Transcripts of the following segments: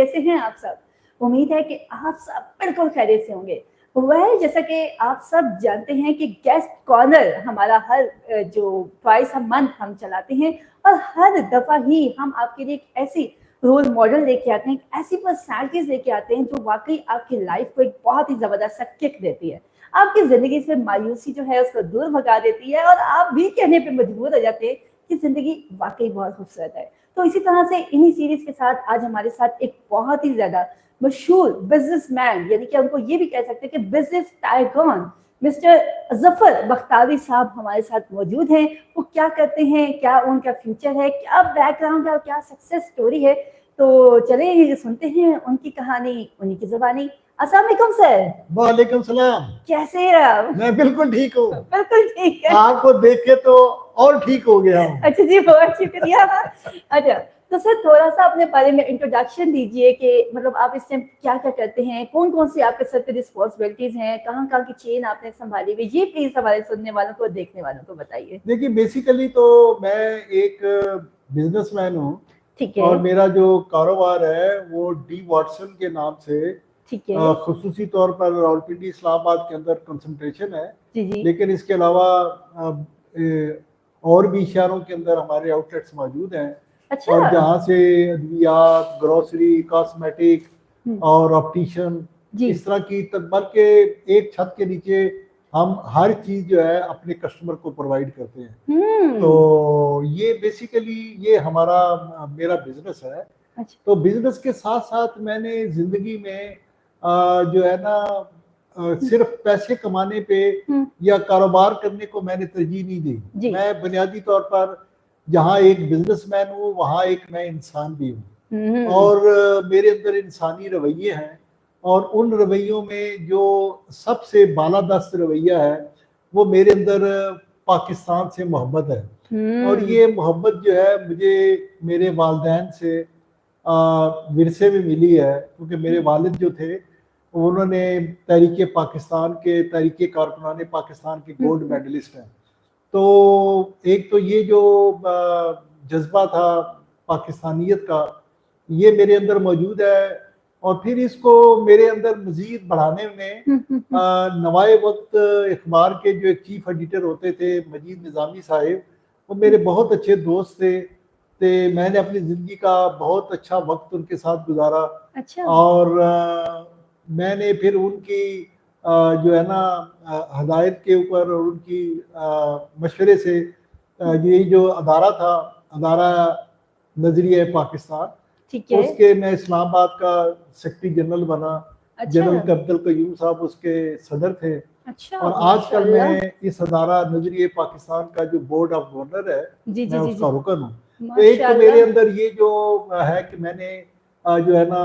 कैसे हैं आप सब? उम्मीद है कि आप सब बिल्कुल खैरियत से होंगे। जैसा कि आप सब जानते हैं कि गेस्ट कॉर्नर हमारा हर जो ट्वाइस अ मंथ हम चलाते हैं और हर दफ़ा ही हम आपके लिए एक ऐसी रोल मॉडल लेके आते हैं, ऐसी पर्सनैलिटीज़ लेके आते हैं जो वाक़ई आपकी लाइफ़ को एक बहुत ही ज़बरदस्त सा किक देती है। आपकी ज़िंदगी से मायूसी जो है उसको दूर भगा देती है और आप भी कहने पे मजबूर हो जाते हैं कि ज़िंदगी वाक़ई बहुत खूबसूरत है। तो इसी तरह से इन्हीं सीरीज़ के साथ आज हमारे साथ एक बहुत ही ज़्यादा मशहूर बिज़नेसमैन यानी कि हमको ये भी कह सकते हैं कि बिज़नेस टाइकून मिस्टर ज़फ़र बख्तारी साहब हमारे साथ मौजूद हैं। वो क्या करते हैं, क्या उनका फ्यूचर है, क्या बैकग्राउंड है और क्या सक्सेस स्टोरी है। तो चलिए सुनते हैं उनकी कहानी, उन्हीं की ज़ुबानी। अस्सलाम वालेकुम सर। वालेकुम सलाम। कैसे हैं आप? मैं बिल्कुल ठीक हूँ। बिल्कुल ठीक है। आपको देख के तो और ठीक हो गया हूँ। अच्छा जी, बहुत शुक्रिया। अच्छा, तो सर थोड़ा-सा अपने बारे में इंट्रोडक्शन दीजिए कि मतलब आप इस टाइम क्या-क्या करते हैं? कौन-कौन सी आपके सर पे रिस्पॉन्सिबिलिटीज़ हैं? कहाँ-कहाँ की चेन आपने सँभाली हुई? ये प्लीज़ हमारे सुनने वालों को, देखने वालों को बताइए। देखिए बेसिकली तो मैं एक बिजनेसमैन हूँ ठीक और है, मेरा जो कारोबार है वो डी वाटसन के नाम से ठीक है। खुसूसी तौर पर रावलपिंडी इस्लामाबाद के अंदर कंसंट्रेशन है। जी, जी। लेकिन इसके अलावा और भी शहरों के अंदर हमारे आउटलेट्स मौजूद हैं अच्छा। और जहाँ से अद्वियात, ग्रोसरी, कॉस्मेटिक हुँ, और ऑप्टिशियन जी। इस तरह की बल्कि एक छत के नीचे हम हर चीज़ जो है अपने कस्टमर को प्रोवाइड करते हैं। हुँ। तो ये बेसिकली ये हमारा मेरा बिजनेस है। अच्छा। तो बिजनेस के साथ साथ मैंने जिंदगी में जो है ना सिर्फ पैसे कमाने पे हुँ, या कारोबार करने को मैंने तरजीह नहीं दी। जी। मैं बुनियादी तौर पर जहाँ एक बिजनेसमैन हूँ वहाँ एक मैं इंसान भी हूँ हुँ, और मेरे अंदर इंसानी रवैये हैं और उन रवैयों में जो सबसे बालादस्त रवैया है वो मेरे अंदर पाकिस्तान से मोहब्बत है। और हुँ। ये मोहब्बत जो है मुझे मेरे वालिदैन से विरसे में मिली है क्योंकि मेरे वालिद जो थे उन्होंने तहरीक पाकिस्तान के तहरीक कारकुनान पाकिस्तान के हुँ, गोल्ड हुँ। मेडलिस्ट हैं। तो एक तो ये जो जज्बा था पाकिस्तानियत का ये मेरे अंदर मौजूद है और फिर इसको मेरे अंदर मजीद बढ़ाने में हुँ, हुँ, हुँ। नवाए वक्त अखबार के जो एक चीफ एडिटर होते थे मजीद निज़ामी साहिब वो मेरे बहुत अच्छे दोस्त थे। मैंने अपनी ज़िंदगी का बहुत अच्छा वक्त उनके साथ गुजारा अच्छा। और मैंने फिर उनकी जो है ना हदायत के ऊपर और उनकी मशवरे से ये जो अदारा था अदारा नजरिया पाकिस्तान ठीक है। उसके मैं इस्लामाबाद का सेक्रेटरी जनरल बना। अच्छा। जनरल अब्दुल कयूम साहब उसके सदर थे अच्छा, और आजकल माशाअल्लाह। मैं इस अदारा नजरिए पाकिस्तान का जो बोर्ड ऑफ गवर्नर है जी, मैं जी, जी, उसका जी। रुकन हूँ। तो एक तो मेरे माशाअल्लाह। अंदर ये जो है कि मैंने जो है ना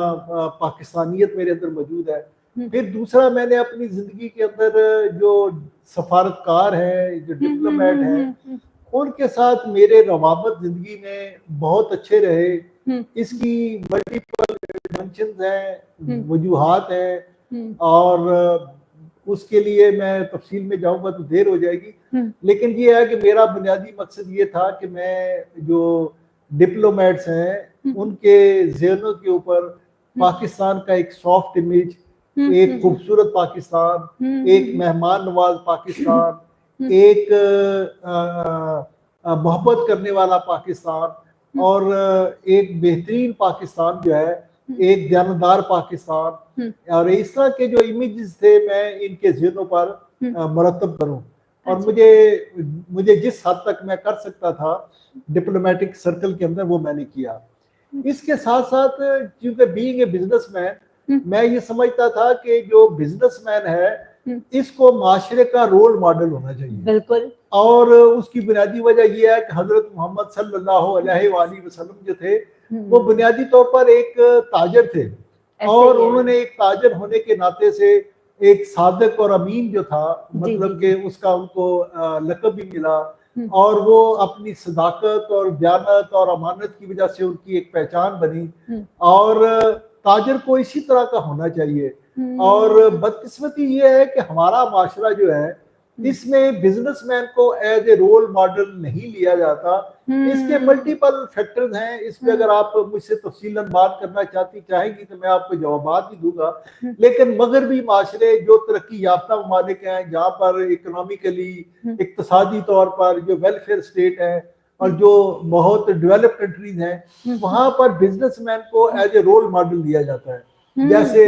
पाकिस्तानियत मेरे अंदर मौजूद है। हुँ, फिर दूसरा मैंने अपनी जिंदगी के अंदर जो सफारतकार है जो हुँ, हुँ, डिप्लोमेट हुँ, है हुँ, हुँ, उनके साथ मेरे रवाबत जिंदगी में बहुत अच्छे रहे। हुँ, इसकी मल्टीपल डायमेंशंस हैं, हुँ, वजूहात हैं हुँ, और उसके लिए मैं तफसील में जाऊंगा तो देर हो जाएगी। हुँ, लेकिन ये है कि मेरा बुनियादी मकसद ये था कि मैं जो डिप्लोमेट्स हैं हुँ, उनके जहनों के ऊपर हुँ, पाकिस्तान का एक सॉफ्ट इमेज, हुँ, एक हुँ, खूबसूरत पाकिस्तान, हुँ, एक हुँ, मेहमान नवाज पाकिस्तान, हुँ, एक मोहब्बत करने वाला पाकिस्तान हुँ, और एक बेहतरीन पाकिस्तान जो है, हुँ, एक जानदार पाकिस्तान हुँ, और इस तरह के जो इमेजेस थे मैं इनके जहनों पर हुँ। मरतब करूं। और अच्छा। मुझे मुझे जिस हद तक मैं कर सकता था डिप्लोमेटिक सर्कल के अंदर वो मैंने किया। अच्छा। इसके साथ साथ क्योंकि बीइंग ए बिजनेसमैन हुँ, मैं ये समझता था कि जो बिजनेसमैन है हुँ। इसको माशरे का रोल मॉडल होना चाहिए बिल्कुल। और उसकी बुनियादी वजह यह है कि हजरत मोहम्मद सल्लल्लाहु अलैहि वसल्लम जो थे वो हुँ, बुनियादी तौर पर एक ताजर थे ऐसे और ही है। उन्होंने एक ताजर होने के नाते से एक सादक और अमीन जो था जी, जी, मतलब कि जी। उसका उनको लक़ब भी मिला हुँ, और वो अपनी सदाकत और दयानत और अमानत की वजह से उनकी एक पहचान बनी हुँ, और ताजर को इसी तरह का होना चाहिए। और हुँ, बदकिस्मती ये है कि हमारा माशरा जो है इसमें बिजनेसमैन को एज ए रोल मॉडल नहीं लिया जाता। इसके मल्टीपल फैक्टर्स हैं। इस पे अगर आप मुझसे तफसीलन बात करना चाहेंगी तो मैं आपको जवाब भी दूंगा। लेकिन मगरबी माशरे जो तरक्की याफ्ता ममालिक हैं, जहाँ पर इकोनॉमिकली इक्तसादी तौर पर जो वेलफेयर स्टेट है और जो बहुत डेवलप कंट्रीज हैं, वहां पर बिजनेसमैन को एज ए रोल मॉडल लिया जाता है। जैसे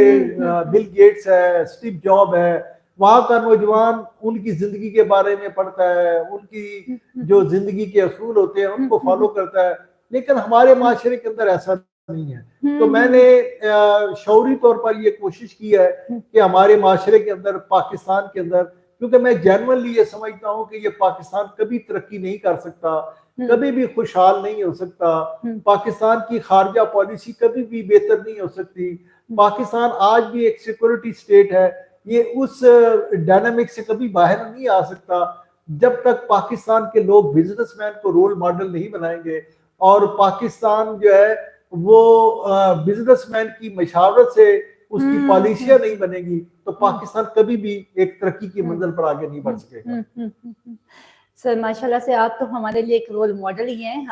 बिल गेट्स है, स्टीव जॉब है, वहां का नौजवान उनकी जिंदगी के बारे में पढ़ता है, उनकी जो जिंदगी के असूल होते हैं उनको फॉलो करता है। लेकिन हमारे माशरे के अंदर ऐसा नहीं है। तो मैंने शौरी तौर पर ये कोशिश की है कि हमारे माशरे के अंदर, पाकिस्तान के अंदर, क्योंकि मैं जेन्युइनली ये समझता हूँ कि ये पाकिस्तान कभी तरक्की नहीं कर सकता, कभी भी खुशहाल नहीं हो सकता। पाकिस्तान की खारजा पॉलिसी कभी भी बेहतर नहीं हो सकती। पाकिस्तान आज भी एक सिक्योरिटी स्टेट है, ये उस डायनामिक से कभी बाहर नहीं आ सकता जब तक पाकिस्तान के लोग बिजनेसमैन को रोल मॉडल नहीं बनाएंगे। और पाकिस्तान जो है वो बिजनेसमैन की मशावरत से उसकी पॉलिसियां नहीं बनेगी तो पाकिस्तान कभी भी एक तरक्की की मंजिल पर आगे नहीं बढ़ सकेगा। सर माशाल्लाह से आप तो हमारे लिए एक रोल मॉडल ही हैं।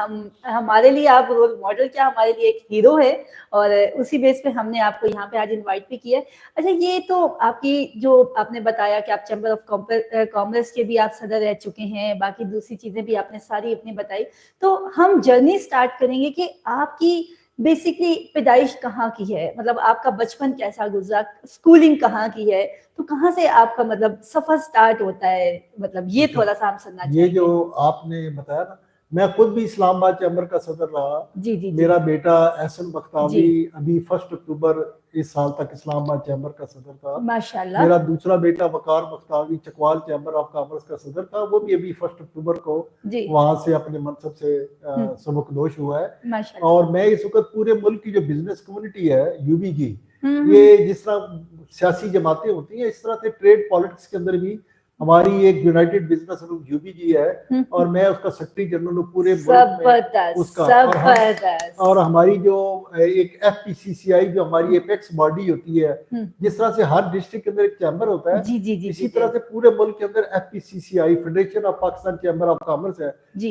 हमारे लिए आप रोल मॉडल क्या, हमारे लिए एक हीरो है, और उसी बेस पे हमने आपको यहाँ पे आज इनवाइट भी किया है। अच्छा, ये तो आपकी जो आपने बताया कि आप चैम्बर ऑफ कॉमर्स के भी आप सदर रह चुके हैं, बाकी दूसरी चीजें भी आपने सारी अपनी बताई। तो हम जर्नी स्टार्ट करेंगे कि आपकी बेसिकली पैदाइश कहाँ की है, मतलब आपका बचपन कैसा गुजरा, स्कूलिंग कहाँ की है, तो कहाँ से आपका मतलब सफर स्टार्ट होता है, मतलब ये थोड़ा सा हम सुनना चाहिए। ये जो आपने बताया ना, मैं खुद भी इस्लामाबाद चैम्बर का सदर रहा। जी। मेरा बेटा एहसन बख्तावी अभी 1 अक्टूबर इस साल तक इस्लामाबाद चैम्बर का सदर था। माशाल्लाह। मेरा दूसरा बेटा वकार बख्तावी चकवाल चैम्बर ऑफ कॉमर्स का सदर था, वो भी अभी 1 अक्टूबर को वहां से अपने मनसब से सबकदोश हुआ है। और मैं इस वक्त पूरे मुल्क की जो बिजनेस कम्युनिटी है यूबीजी, ये जिस तरह सियासी जमातें होती हैं, इस तरह से ट्रेड पॉलिटिक्स के अंदर भी हमारी एक यूनाइटेड बिजनेस ग्रुप यूबीजी है, और मैं उसका सेक्रेटरी जनरल हूँ पूरे मुल्क में उसका। और हमारी जो एक एफपीसीसीआई जो हमारी एपेक्स बॉडी होती है, जिस तरह से हर डिस्ट्रिक्ट के अंदर एक चैम्बर होता है, इसी तरह से पूरे मुल्क के अंदर एफपीसीसीआई federation of Pakistan chamber of commerce है।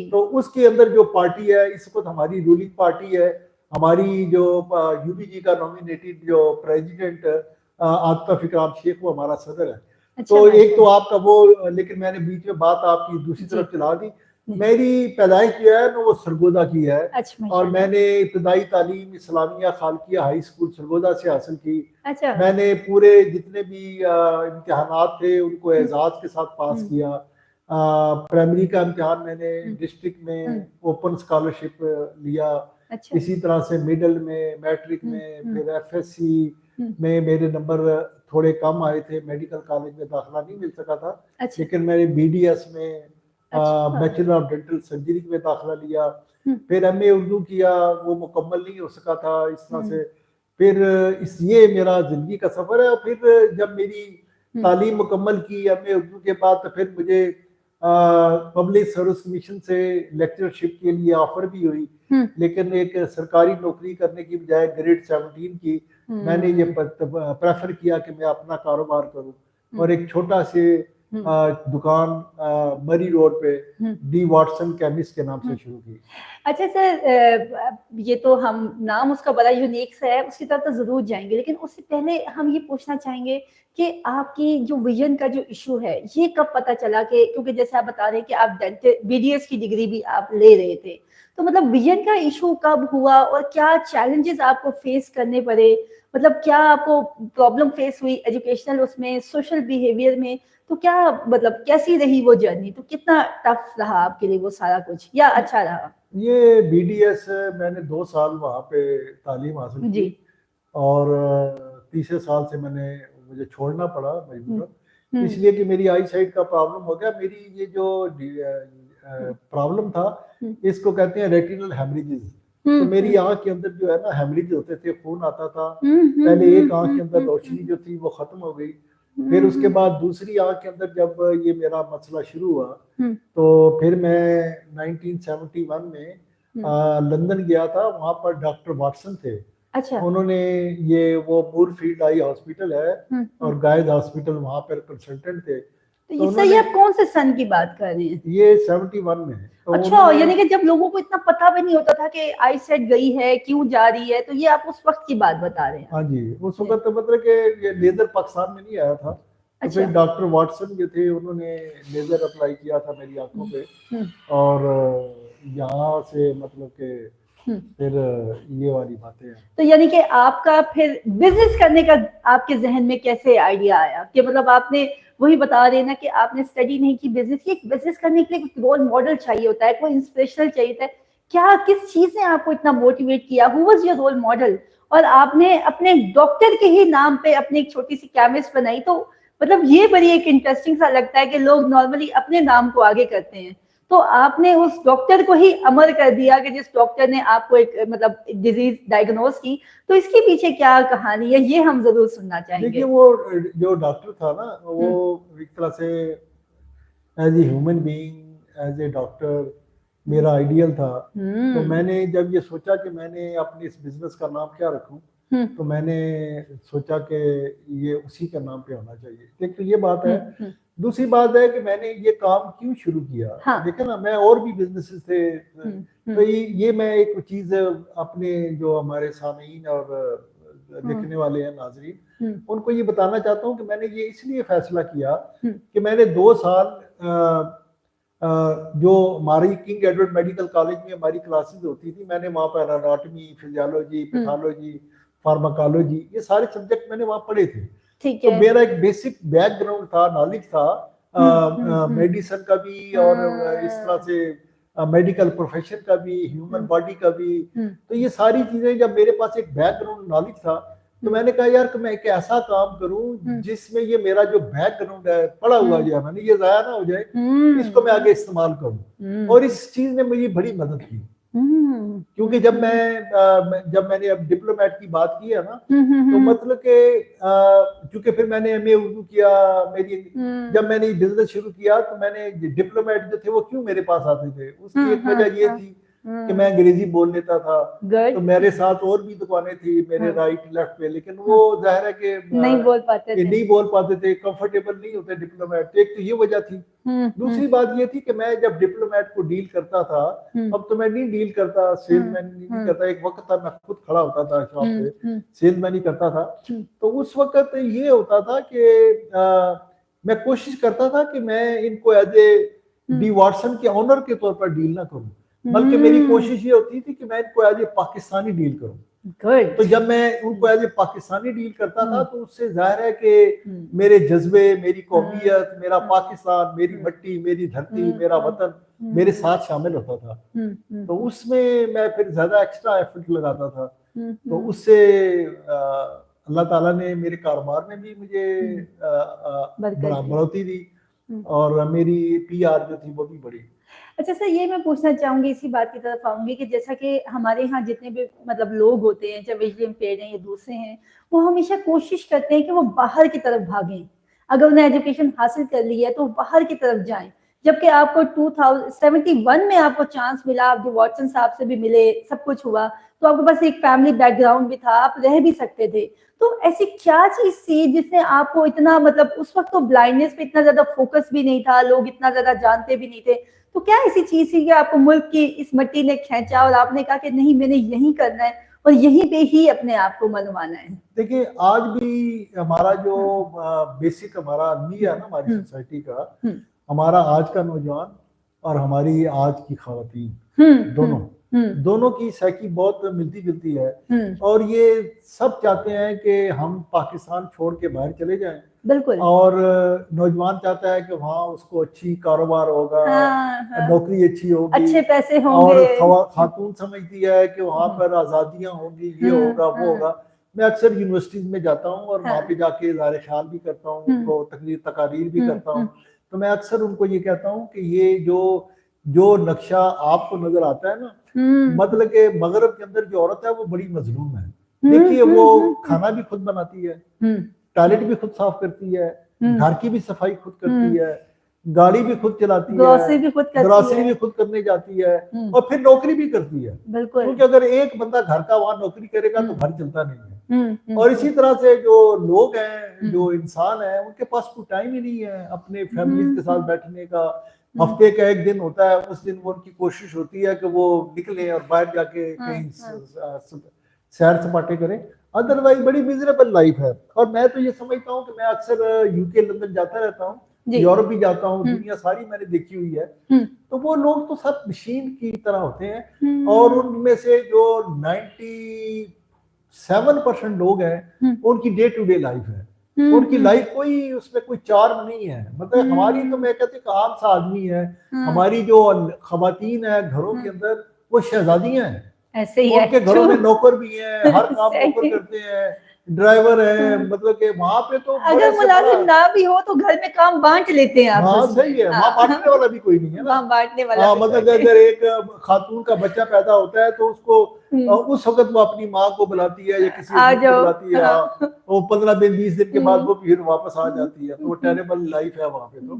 तो उसके अंदर जो पार्टी है इस वक्त हमारी रूलिंग पार्टी है। हमारी जो यूबीजी का नॉमिनेटेड जो प्रेसिडेंट आतिफ इकराम शेख, वो हमारा सदर है। अच्छा, तो एक तो आपका वो, लेकिन मैंने बीच में बात आपकी दूसरी तरफ चला दी। मेरी पैदाइश जो है ना वो सरगोदा की है। अच्छा, और मैंने इब्तदाई तालीम इस्लामिया खालकिया हाई स्कूल सरगोदा से हासिल की। अच्छा। मैंने पूरे जितने भी इम्तिहानात थे उनको एजाज के साथ पास किया। प्राइमरी का इम्तिहान मैंने डिस्ट्रिक्ट में ओपन स्कॉलरशिप लिया। अच्छा। इसी तरह से मिडिल में, मैट्रिक में, फिर एफएससी में मेरे नंबर थोड़े कम आए थे, मेडिकल कॉलेज में दाखिला नहीं मिल सका था। अच्छा। लेकिन मैंने बीडीएस में बैचलर ऑफ डेंटल सर्जरी में दाखिला लिया। फिर एमए उर्दू किया, वो मुकम्मल नहीं हो सका था इस तरह से। फिर ये मेरा जिंदगी का सफर है। फिर जब मेरी तालीम मुकम्मल की एमए उर्दू के बाद, तो फिर मुझे पब्लिक सर्विस कमीशन से लेक्चरशिप के लिए ऑफर भी हुई, लेकिन एक सरकारी नौकरी करने की बजाय ग्रेड 17 की मैंने ये प्रेफर किया कि मैं अपना कारोबार करूं, और एक छोटा से दुकान मरी रोड पे डी वाटसन केमिस्ट के नाम से शुरू की। अच्छा सर, ये तो हम नाम उसका बड़ा यूनिक सा है, उसकी तरफ तो जरूर जाएंगे, लेकिन उससे पहले हम ये पूछना चाहेंगे कि आपकी जो विजन का जो इशू है ये कब पता चला, कि क्योंकि जैसे आप बता रहे हैं कि आप बीडीएस की डिग्री भी आप ले रहे थे, तो मतलब विजन का इशू कब हुआ और क्या चैलेंजेस आपको फेस करने पड़े, मतलब क्या आपको प्रॉब्लम फेस हुई एजुकेशनल उसमें, सोशल बिहेवियर में, तो क्या मतलब कैसी रही वो जर्नी, तो कितना टफ रहा आपके लिए वो सारा कुछ, या अच्छा रहा? ये बीडीएस मैंने 2 साल वहाँ पे तालीम हासिल की, और तीसरे साल से मुझे छोड़ना पड़ा मजबूरन, इसलिए कि मेरी आई साइट का प्रॉब्लम हो गया। मेरी ये जो प्रॉब्लम था इसको कहते हैं रेटिनल हेमरेजेस। तो मेरी आंख के अंदर जो है ना हेमरेज होते थे, खून आता था। पहले एक आंख के अंदर रोशनी जो थी वो खत्म हो गई, फिर उसके बाद दूसरी आंख के अंदर जब ये मेरा मसला शुरू हुआ, तो फिर मैं 1971 में लंदन गया था। वहां पर डॉक्टर वाटसन थे। अच्छा। उन्होंने वो मूरफील्ड आई हॉस्पिटल है और गाइड हॉस्पिटल, वहां पर कंसल्टेंट थे। तो ये सही, आप कौन से सन की बात कर रहे हैं? ये 71 में है। तो अच्छा, यानी कि जब लोगों को इतना पता भी नहीं होता था कि आई सेट गई है, क्यों जा रही है, तो ये आप उस वक्त की बात बता रहे हैं? हाँ जी, उस वक्त तो मतलब कि ये लेजर पाकिस्तान में नहीं आया था। तो अच्छा। फिर डॉक्टर वाटसन जो थे उन्होंने लेजर अप्लाई किया था मेरी आंखों पे, हम्म, और यहाँ से मतलब कि हम्म। फिर ये वाली बातें हैं। तो यानी कि आपका फिर बिजनेस करने का आपके जहन में कैसे आइडिया आया कि मतलब आपने, वही बता रहे ना कि आपने स्टडी नहीं की बिजनेस की, बिजनेस करने के लिए कोई रोल मॉडल चाहिए होता है, कोई इंस्पिरेशनल चाहिए होता है, क्या किस चीज ने आपको इतना मोटिवेट किया, who was your role model? और आपने अपने डॉक्टर के ही नाम पे अपनी एक छोटी सी केमिस्ट बनाई, तो मतलब ये बड़ी एक इंटरेस्टिंग सा लगता है कि लोग नॉर्मली अपने नाम को आगे करते हैं, तो आपने उस डॉक्टर को ही अमर कर दिया कि जिस डॉक्टर ने आपको एक मतलब डिजीज डायग्नोज की। तो इसके पीछे क्या कहानी है, ये हम जरूर सुनना चाहेंगे। देखिए, वो जो डॉक्टर था ना, वो एक तरह से as a human being, as a doctor मेरा आइडियल था। तो मैंने जब ये सोचा कि मैंने अपने इस बिजनेस का नाम क्या रखूं, तो मैंने सोचा कि ये उसी के नाम पे होना चाहिए। एक तो ये बात है। दूसरी बात है कि मैंने ये काम क्यों शुरू किया। हाँ। देखे ना, मैं और भी बिजनेसेस थे, तो ये मैं एक चीज अपने जो हमारे सामीन और देखने वाले हैं नाजरीन, उनको ये बताना चाहता हूँ कि मैंने ये इसलिए फैसला किया कि मैंने 2 साल जो हमारी किंग एडवर्ड मेडिकल कॉलेज में हमारी क्लासेस होती थी, मैंने वहाँ पर एनाटॉमी, फिजियोलॉजी, पैथोलॉजी, फार्माकोलॉजी, ये सारे सब्जेक्ट मैंने वहाँ पढ़े थे। तो मेरा एक बेसिक बैकग्राउंड था, नॉलेज था मेडिसिन का भी, और इस तरह से मेडिकल प्रोफेशन का भी, ह्यूमन बॉडी का भी। तो ये सारी चीजें, जब मेरे पास एक बैकग्राउंड नॉलेज था, तो मैंने कहा यार कि मैं एक ऐसा काम करूं जिसमें ये मेरा जो बैकग्राउंड है, पढ़ा हुआ जो है मैंने, ये जाया ना हो जाए, इसको मैं आगे इस्तेमाल करूं। और इस चीज ने मुझे बड़ी मदद की, क्योंकि जब मैंने अब डिप्लोमेट की बात की है ना, तो मतलब के क्योंकि फिर मैंने एमए उर्दू किया, जब मैंने बिजनेस शुरू किया, तो मैंने डिप्लोमेट जो थे वो क्यों मेरे पास आते थे, उसकी एक वजह ये थी कि मैं अंग्रेजी बोल लेता था। तो मेरे साथ और भी दुकानें थी मेरे राइट लेफ्ट पे, लेकिन वो जाहिर है कि नहीं बोल पाते थे, कंफर्टेबल नहीं होते डिप्लोमेट। एक तो ये वजह थी। दूसरी बात ये थी कि मैं जब डिप्लोमेट को डील करता था, अब तो मैं नहीं डील करता, सेल्समैन नहीं करता, एक वक्त था मैं खुद खड़ा होता था शॉप पे, सेल्समैन ही करता था। तो उस वक्त ये होता था कि मैं कोशिश करता था कि मैं इनको एज ए डी वाटसन के ऑनर के तौर पर डील ना करूं, बल्कि मेरी कोशिश ये होती थी कि मैं इनको एज ए पाकिस्तानी डील करूं। तो जब मैं उनको एज ए पाकिस्तानी डील करता था, तो उससे जाहिर है कि मेरे जज्बे, मेरी कौमियत, मेरा पाकिस्तान, मेरी मट्टी, मेरी धरती, मेरा वतन मेरे साथ शामिल होता था। तो उसमें मैं फिर ज्यादा एक्स्ट्रा एफर्ट लगाता था। तो उससे अल्लाह ताला ने मेरे कारोबार में भी मुझे बढ़ोतरी दी, और मेरी पीआर जो थी वो भी बढ़ी। अच्छा सर, ये मैं पूछना चाहूंगी, इसी बात की तरफ आऊंगी कि जैसा कि हमारे यहाँ जितने भी मतलब लोग होते हैं, चाहे विजुअली इम्पेयर्ड हैं या दूसरे हैं, वो हमेशा कोशिश करते हैं कि वो बाहर की तरफ भागें। अगर उन्हें एजुकेशन हासिल कर ली है तो बाहर की तरफ जाएं, जबकि आपको 2071 में आपको चांस मिला, आप जो वाटसन साहब से भी मिले, सब कुछ हुआ, तो आपके पास एक फैमिली बैकग्राउंड भी था, आप रह भी सकते थे। तो ऐसी क्या चीज थी जिसने आपको इतना, मतलब उस वक्त तो ब्लाइंडनेस पे इतना ज्यादा फोकस भी नहीं था, लोग इतना ज्यादा जानते भी नहीं थे, तो क्या ऐसी चीज थी कि आपको मुल्क की इस मिट्टी ने खींचा और आपने कहा कि नहीं, मैंने यही करना है और यहीं पे ही अपने आप को मनवाना है? देखिए, आज भी हमारा जो बेसिक हमारा आदमी है ना, हमारी सोसाइटी का, हमारा आज का नौजवान और हमारी आज की खवातीन, दोनों की साइकी बहुत मिलती जुलती है। और ये सब चाहते हैं कि हम पाकिस्तान छोड़ के बाहर चले जाएं। बिल्कुल। और नौजवान चाहता है कि वहाँ उसको अच्छी कारोबार होगा, नौकरी अच्छी होगी, अच्छे पैसे होंगे, और खातून समझती है कि वहाँ पर आज़ादियाँ होंगी, ये होगा वो होगा। मैं अक्सर यूनिवर्सिटीज में जाता हूँ और वहाँ पे जाके इज़हार ख्याल भी करता हूँ, उनको तकारीर भी करता हूँ। तो मैं अक्सर उनको ये कहता हूँ कि ये जो नक्शा आपको नजर आता है ना, मतलब के मगरब के अंदर जो औरत है वो बड़ी मजलूम है। देखिए, वो खाना भी खुद बनाती है, टॉयलेट भी खुद साफ करती है, घर की भी सफाई खुद करती है, गाड़ी भी खुद चलाती है, ग्रोसरी भी खुद करने जाती है, और फिर नौकरी भी करती है। क्योंकि अगर एक बंदा घर का वहां नौकरी करेगा तो घर चलता नहीं है। और इसी तरह से जो लोग हैं, जो इंसान है, उनके पास कोई टाइम ही नहीं है अपने फैमिली के साथ बैठने का। हफ्ते का एक दिन होता है, उस दिन वो उनकी कोशिश होती है कि वो निकले और बाहर जाके कहीं सैर सपाटे करें। अदरवाइज बड़ी मिजरेबल लाइफ है। और मैं तो ये समझता हूँ कि मैं अक्सर यूके लंदन जाता रहता हूँ, यूरोप भी जाता हूँ, दुनिया सारी मैंने देखी हुई है। तो वो लोग तो सब मशीन की तरह होते हैं, और उनमें से जो 97% लोग हैं उनकी डे टू डे लाइफ है, उनकी लाइफ कोई उसमें कोई चार्म नहीं है। मतलब हमारी तो मैं कहती हूँ आम सा आदमी है, हमारी जो खवातीन है घरों के अंदर वो शहजादियां हैं, ऐसे ही उनके घरों में नौकर भी हैं, हर काम नौकर करते हैं, ड्राइवर है। मतलब कि वहां पे तो अगर मुलाजिम ना भी हो तो घर में काम बांट लेते हैं आप। हाँ सही है, वहाँ बांटने वाला भी कोई नहीं है ना, बांटने वाला मतलब अगर एक खातून का बच्चा पैदा होता है तो उसको उस वक्त वो अपनी माँ को बुलाती है या किसी को बुलाती है, वो 15 दिन 20 दिन के बाद वो फिर वापस आ जाती है। तो वो टेरेबल लाइफ है वहाँ पे। तो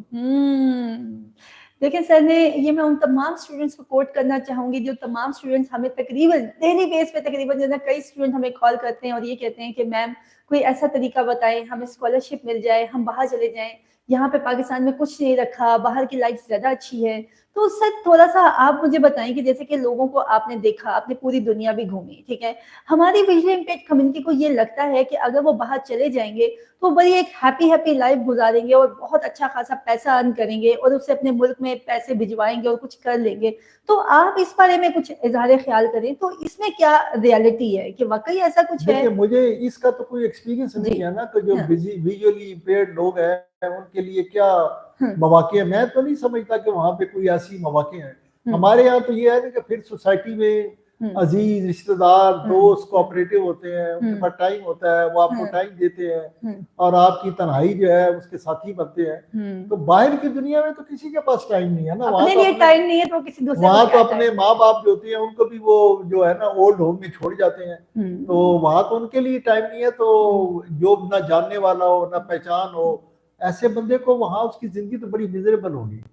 देखिए सर ने ये, मैं उन तमाम स्टूडेंट्स को कोट करना चाहूंगी, जो तमाम स्टूडेंट्स हमें तकरीबन डेली बेस पे तकरीबन जो है कई स्टूडेंट हमें कॉल करते हैं और ये कहते हैं कि मैम कोई ऐसा तरीका बताएं, हमें स्कॉलरशिप मिल जाए, हम बाहर चले जाएं, यहाँ पे पाकिस्तान में कुछ नहीं रखा, बाहर की लाइफ ज्यादा अच्छी है। तो सर थोड़ा सा आप मुझे बताएं कि जैसे कि लोगों को आपने देखा, आपने पूरी दुनिया भी घूमी, ठीक है, हमारी विजुअली इम्पेयर्ड कम्युनिटी को ये लगता है कि अगर वो बाहर चले जाएंगे तो बड़ी एक हैप्पी लाइफ गुजारेंगे और बहुत अच्छा खासा पैसा अर्न करेंगे और उससे अपने मुल्क में पैसे भिजवाएंगे और कुछ कर लेंगे। तो आप इस बारे में कुछ इजहार ख्याल करें, तो इसमें क्या रियलिटी है कि वाकई ऐसा कुछ है? मुझे इसका तो कोई एक्सपीरियंस नहीं है ना, कि जो विजुअली इम्पेयर्ड लोग हैं उनके लिए क्या मौके हैं। मैं तो नहीं समझता कि वहाँ पे कोई ऐसी मौके हैं। हमारे यहाँ तो ये है कि फिर सोसाइटी में अजीज, रिश्तेदार, दोस्त कोऑपरेटिव होते हैं, उनके पास टाइम होता है, वो आपको टाइम देते हैं और आपकी तन्हाई जो है उसके साथी बनते हैं। तो बाहर की दुनिया में तो किसी के पास टाइम नहीं है ना, वहाँ तो टाइम नहीं है तो किसी दूसरे वहाँ तो अपने माँ बाप जो होते हैं उनको भी वो जो है ना ओल्ड होम में छोड़ जाते हैं, तो वहाँ तो उनके लिए टाइम नहीं है। तो जो ना जानने वाला हो ना पहचान हो, ऐसे बंदे को वहाँ उसकी जिंदगी तो बड़ी मिजरेबल होगी।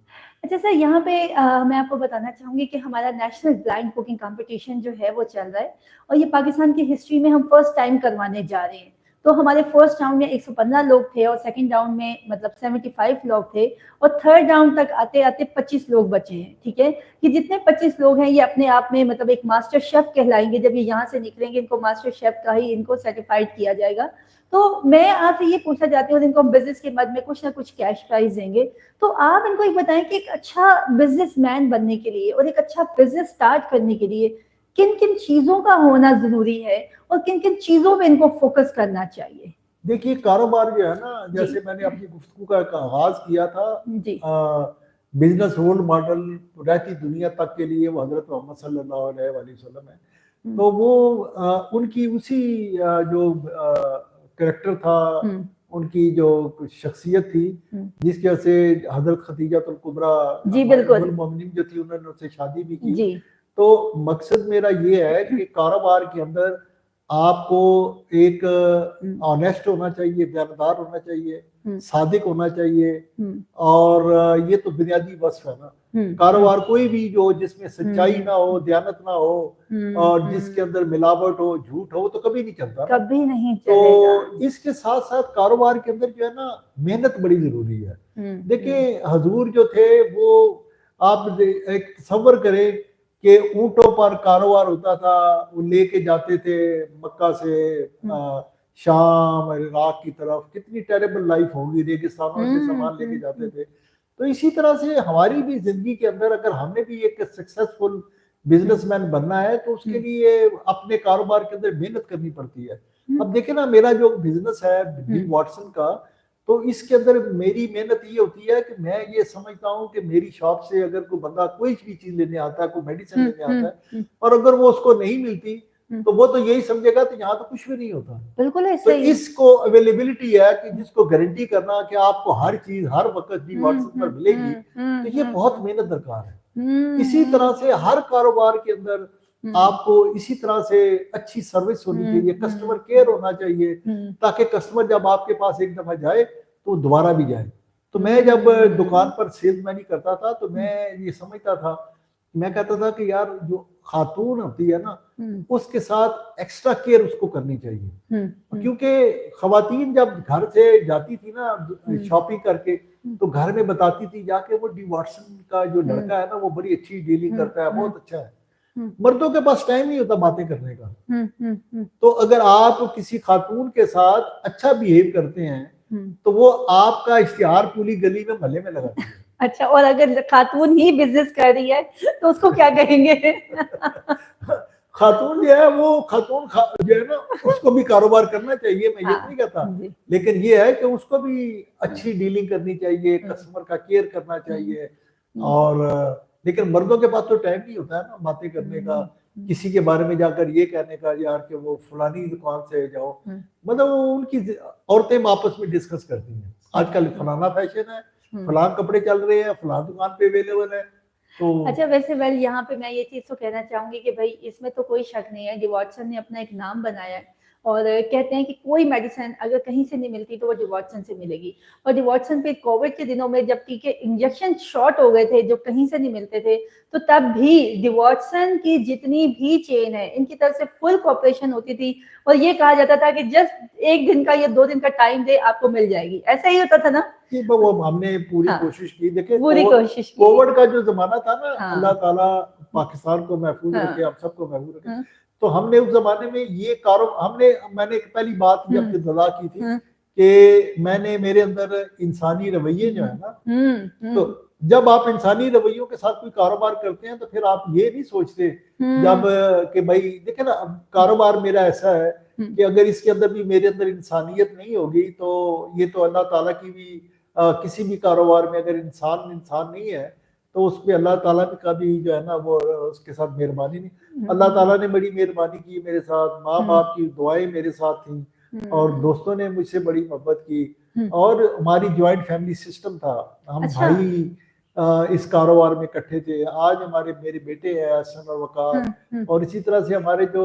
अच्छा सर, यहाँ पे मैं आपको बताना चाहूंगी कि हमारा नेशनल ब्लाइंड कुकिंग कंपटीशन जो है वो चल रहा है और ये पाकिस्तान की हिस्ट्री में हम फर्स्ट टाइम करवाने जा रहे हैं। तो हमारे फर्स्ट राउंड में 115 लोग थे और सेकंड राउंड में मतलब 75 लोग थे और थर्ड राउंड तक आते आते 25 लोग बचे हैं। ठीक है, कि जितने 25 लोग हैं ये अपने आप में मतलब एक मास्टर शेफ कहलाएंगे। जब ये यहाँ से निकलेंगे इनको मास्टर शेफ का ही इनको सर्टिफाइड किया जाएगा। तो मैं आपसे ये पूछना चाहती हूँ, इनको हम बिजनेस के मद में कुछ ना कुछ कैश प्राइज देंगे, तो आप इनको ये बताएं कि एक अच्छा बिजनेसमैन बनने के लिए और एक अच्छा बिजनेस स्टार्ट करने के लिए किन किन चीजों का होना जरूरी है और किन किन चीजों पे इनको फोकस करना चाहिए? देखिए, कारोबार जो है ना, जैसे मैंने अपनी गुफ्तगू का आगाज किया था, बिजनेस रोल मॉडल रहती दुनिया तक के लिए वो हजरत मोहम्मद सल्लल्लाहु अलैहि वसल्लम है। तो वो उनकी उसी जो कैरेक्टर था, उनकी जो शख्सियत थी जिसकी वजह से हजरत खदीजतुल कुबरा मोमिनीन जो थी उन्होंने उससे शादी भी की। तो मकसद मेरा ये है कि कारोबार के अंदर आपको एक ऑनेस्ट होना चाहिए, दयानदार होना चाहिए, सादिक होना चाहिए, और ये तो बुनियादी वस्फ है ना। कारोबार कोई भी जो जिसमें सच्चाई ना हो, दयानत ना हो और जिसके अंदर मिलावट हो, झूठ हो, तो कभी नहीं चलता, कभी नहीं चलेगा। तो इसके साथ साथ कारोबार के अंदर जो है ना मेहनत बड़ी जरूरी है। देखिए, हजूर जो थे वो आप एक तसव्वुर करें कि ऊंटों पर कारोबार होता था, वो लेके जाते थे मक्का से शाम इराक की तरफ। कितनी टेरेबल लाइफ होगी, रेगिस्तानों से सामान लेके जाते थे। तो इसी तरह से हमारी भी जिंदगी के अंदर अगर हमने भी एक सक्सेसफुल बिजनेसमैन बनना है तो उसके लिए अपने कारोबार के अंदर मेहनत करनी पड़ती है। अब देखिए ना, मेरा जो बिजनेस है बी वॉटसन का, तो इसके अंदर मेरी मेहनत ये होती है कि मैं ये समझता हूँ कि मेरी शॉप से अगर कोई बंदा कोई भी चीज लेने आता है, कोई मेडिसिन लेने आता है, और अगर वो उसको नहीं मिलती तो वो तो यही समझेगा तो यहाँ तो कुछ भी नहीं होता। बिल्कुल ऐसे तो इसको अवेलेबिलिटी है कि जिसको गारंटी करना कि आपको हर चीज हर वक्त भी व्हाट्सएप पर मिलेगी, तो ये बहुत मेहनत दरकार है। इसी तरह से हर कारोबार के अंदर आपको इसी तरह से अच्छी सर्विस होनी चाहिए, कस्टमर केयर होना चाहिए, ताकि कस्टमर जब आपके पास एक दफा जाए तो दोबारा भी जाए। तो मैं जब दुकान पर सेल्समैनी करता था तो मैं ये समझता था मैं कहता था कि यार जो खातून होती है ना, हम्म, उसके साथ एक्स्ट्रा केयर उसको करनी चाहिए, हम्म, क्योंकि खवातीन जब घर से जाती थी ना हम्म, शॉपिंग करके, हम्म, तो घर में बताती थी जाके वो डी वॉटसन का जो हम्म, लड़का है ना वो बड़ी अच्छी डीलिंग हम्म, करता है, हम्म, बहुत अच्छा है। हम्म, मर्दों के पास टाइम नहीं होता बातें करने का। हम्म, तो अगर आप किसी खातून के साथ अच्छा बिहेव करते हैं हम्म। तो वो आपका इश्तिहार पूरी गली में मोहल्ले में लगाती है। अच्छा, और अगर खातून ही बिजनेस कर रही है तो उसको क्या कहेंगे? खातून जो है वो जो है ना उसको भी कारोबार करना चाहिए, मैं ये तो नहीं हाँ कहता, जी। लेकिन ये है कि उसको भी अच्छी डीलिंग करनी चाहिए, हम्म, कस्टमर का केयर करना हम्म, चाहिए। हम्म, और लेकिन मर्दों के पास तो टाइम नहीं होता है ना बातें करने का, हम्म, किसी के बारे में जाकर ये कहने का यार कि वो फलानी दुकान से जाओ, हम्म, मतलब वो उनकी औरतें आपस में डिस्कस करती हैं आजकल फलाना फैशन है, हम्म। फलान कपड़े चल रहे हैं, फलान दुकान पे अवेलेबल है। तो अच्छा, वैसे वेल यहाँ पे मैं ये चीज तो कहना चाहूंगी कि भाई इसमें तो कोई शक नहीं है, डिवॉटसन ने अपना एक नाम बनाया है। और कहते हैं कि कोई मेडिसिन अगर कहीं से नहीं मिलती तो वो डिवॉटसन से मिलेगी। और डिवॉटसन पे कोविड के दिनों में जब टीके इंजेक्शन शॉर्ट हो गए थे जो कहीं से नहीं मिलते थे, तो तब भी डिवॉटसन की जितनी भी चेन है इनकी तरफ से फुल कॉपरेशन होती थी। और ये कहा जाता था कि जस्ट 1 दिन का या 2 दिन का टाइम दे, आपको मिल जाएगी। ऐसा ही होता था ना? कि वो हमने पूरी हाँ, कोशिश की। देखिए पूरी कोशिश की। कोविड का जो जमाना था ना, अल्लाह हाँ, ताला पाकिस्तान को महफूज हाँ, रखे, आप सबको महफूज रखे। हाँ, तो हमने उस जमाने में ये मैंने एक पहली बात जब इब्तिदा की थी हम्म, कि मैंने मेरे अंदर इंसानी रवैये जो है ना, हम्म, तो हम्म, जब आप इंसानी रवैयों के साथ कोई कारोबार करते हैं तो फिर आप ये नहीं सोचते जब हम्म, कि भाई देखे ना, अब कारोबार मेरा ऐसा है हम्म, कि अगर इसके अंदर भी मेरे अंदर इंसानियत नहीं होगी तो ये तो अल्लाह ताला की भी किसी भी कारोबार में अगर इंसान इंसान नहीं है तो उस पर अल्लाह ताला का भी जो है ना वो उसके साथ मेहरबानी नहीं। अल्लाह ताला ने बड़ी मेहरबानी की मेरे साथ, माँ बाप की दुआएं मेरे साथ थी और दोस्तों ने मुझसे बड़ी मोहब्बत की। हम्म। और हमारी ज्वाइंट फैमिली सिस्टम था, हम अच्छा। भाई इस कारोबार में इकट्ठे थे। आज मेरे बेटे हैं हसन और वकार, हम्म, और इसी तरह से हमारे जो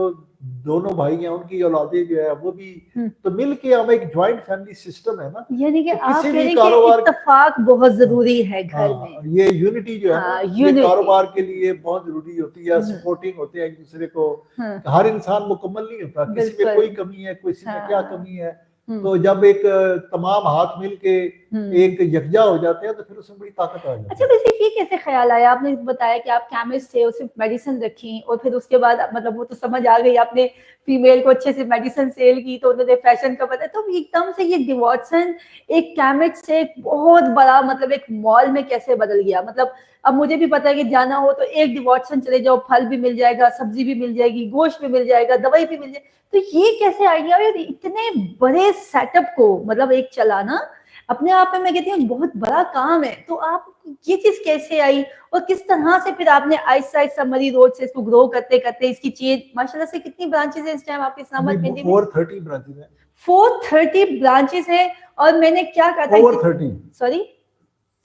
दोनों भाई हैं उनकी औलादे जो है वो भी, हम्म। तो मिल के हम एक ज्वाइंट फैमिली सिस्टम है ना। यानी कि तो आप किसी कह भी रहे हैं कि कारोबार, इत्तेफाक बहुत हाँ, जरूरी है घर हाँ, में। ये यूनिटी जो है ना हाँ, ये यूनिटी। कारोबार के लिए बहुत जरूरी होती है, सपोर्टिंग होते हैं एक दूसरे को। हाँ, हर इंसान मुकम्मल नहीं होता, किसी में बिल्कुल। कोई कमी है, किसी में क्या हाँ। कमी है। हम्म, तो जब एक तमाम हाथ मिल के हम्म। एक यकजा हो जाते हैं तो फिर उसमें बड़ी ताकत आ अच्छा, जाती है। वैसे ये कैसे ख्याल आया? आपने बताया कि आप केमिस्ट थे और सिर्फ मेडिसिन रखी, और फिर उसके बाद मतलब वो तो समझ आ गई, आपने फीमेल को अच्छे से मेडिसिन सेल की तो उन्होंने फैशन का बताया, तो एकदम से ये डिवॉटसन एक केमिस्ट से एक बहुत बड़ा मतलब एक मॉल में कैसे बदल गया? मतलब अब मुझे भी पता है कि जाना हो तो एक डिवॉटसन चले जाओ, फल भी मिल जाएगा, सब्जी भी मिल जाएगी, गोश्त भी मिल जाएगा, दवाई भी मिल जाएगी। तो ये कैसे आइडिया है इतने बड़े सेटअप को मतलब एक चलाना अपने आप में? मैं कहती हूँ बहुत बड़ा काम है। तो आप ये चीज कैसे आई, और किस तरह से फिर आपने आहिस्ता आहिस्ता मरी रोड से इसको ग्रो करते करते इसकी चेन माशाल्लाह से कितनी ब्रांचेस है इस टाइम आपके अभी इस्लामाबाद पिंडी में? ओवर 30 ब्रांचेस हैं। 430 ब्रांचेस है। और मैंने क्या कहा था, ओवर 30, सॉरी,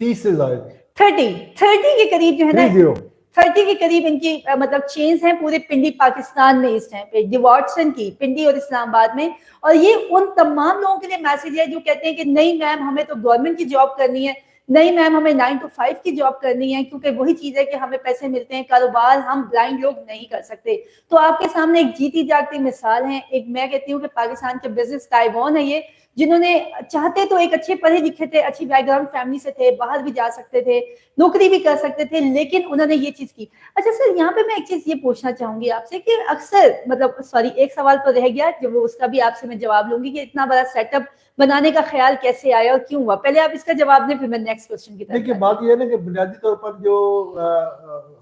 30 से ज्यादा, 30 के करीब जो है ना, 30। 30 के करीब इनकी मतलब चेन्स हैं पूरे पिंडी पाकिस्तान में इस टाइम पे, डिवॉटसन की पिंडी और इस्लामाबाद में। और ये उन तमाम लोगों के लिए मैसेज है जो कहते हैं कि नहीं मैम हमें तो गवर्नमेंट की जॉब करनी है, नहीं मैम हमें 9 to 5 की जॉब करनी है, क्योंकि वही चीज है कि हमें पैसे मिलते हैं, कारोबार हम ब्लाइंड लोग नहीं कर सकते। तो आपके सामने एक जीती जागती मिसाल है। एक मैं कहती हूँ कि पाकिस्तान के बिजनेस टाइबॉन है ये, जिन्होंने चाहते तो एक अच्छे पढ़े लिखे थे, अच्छी बैकग्राउंड फैमिली से थे, बाहर भी जा सकते थे, नौकरी भी कर सकते थे, लेकिन उन्होंने ये चीज की। अच्छा सर, यहाँ पे मैं एक चीज ये पूछना चाहूंगी आपसे कि अक्सर मतलब सॉरी एक सवाल तो रह गया जो उसका भी आपसे मैं जवाब लूंगी कि इतना बड़ा सेटअप बनाने का ख्याल कैसे आया और क्यों हुआ? पहले आप इसका जवाब दें फिर मैं नेक्स्ट क्वेश्चन की तरफ देखिए जाती बात यह है ना कि बुनियादी तौर पर जो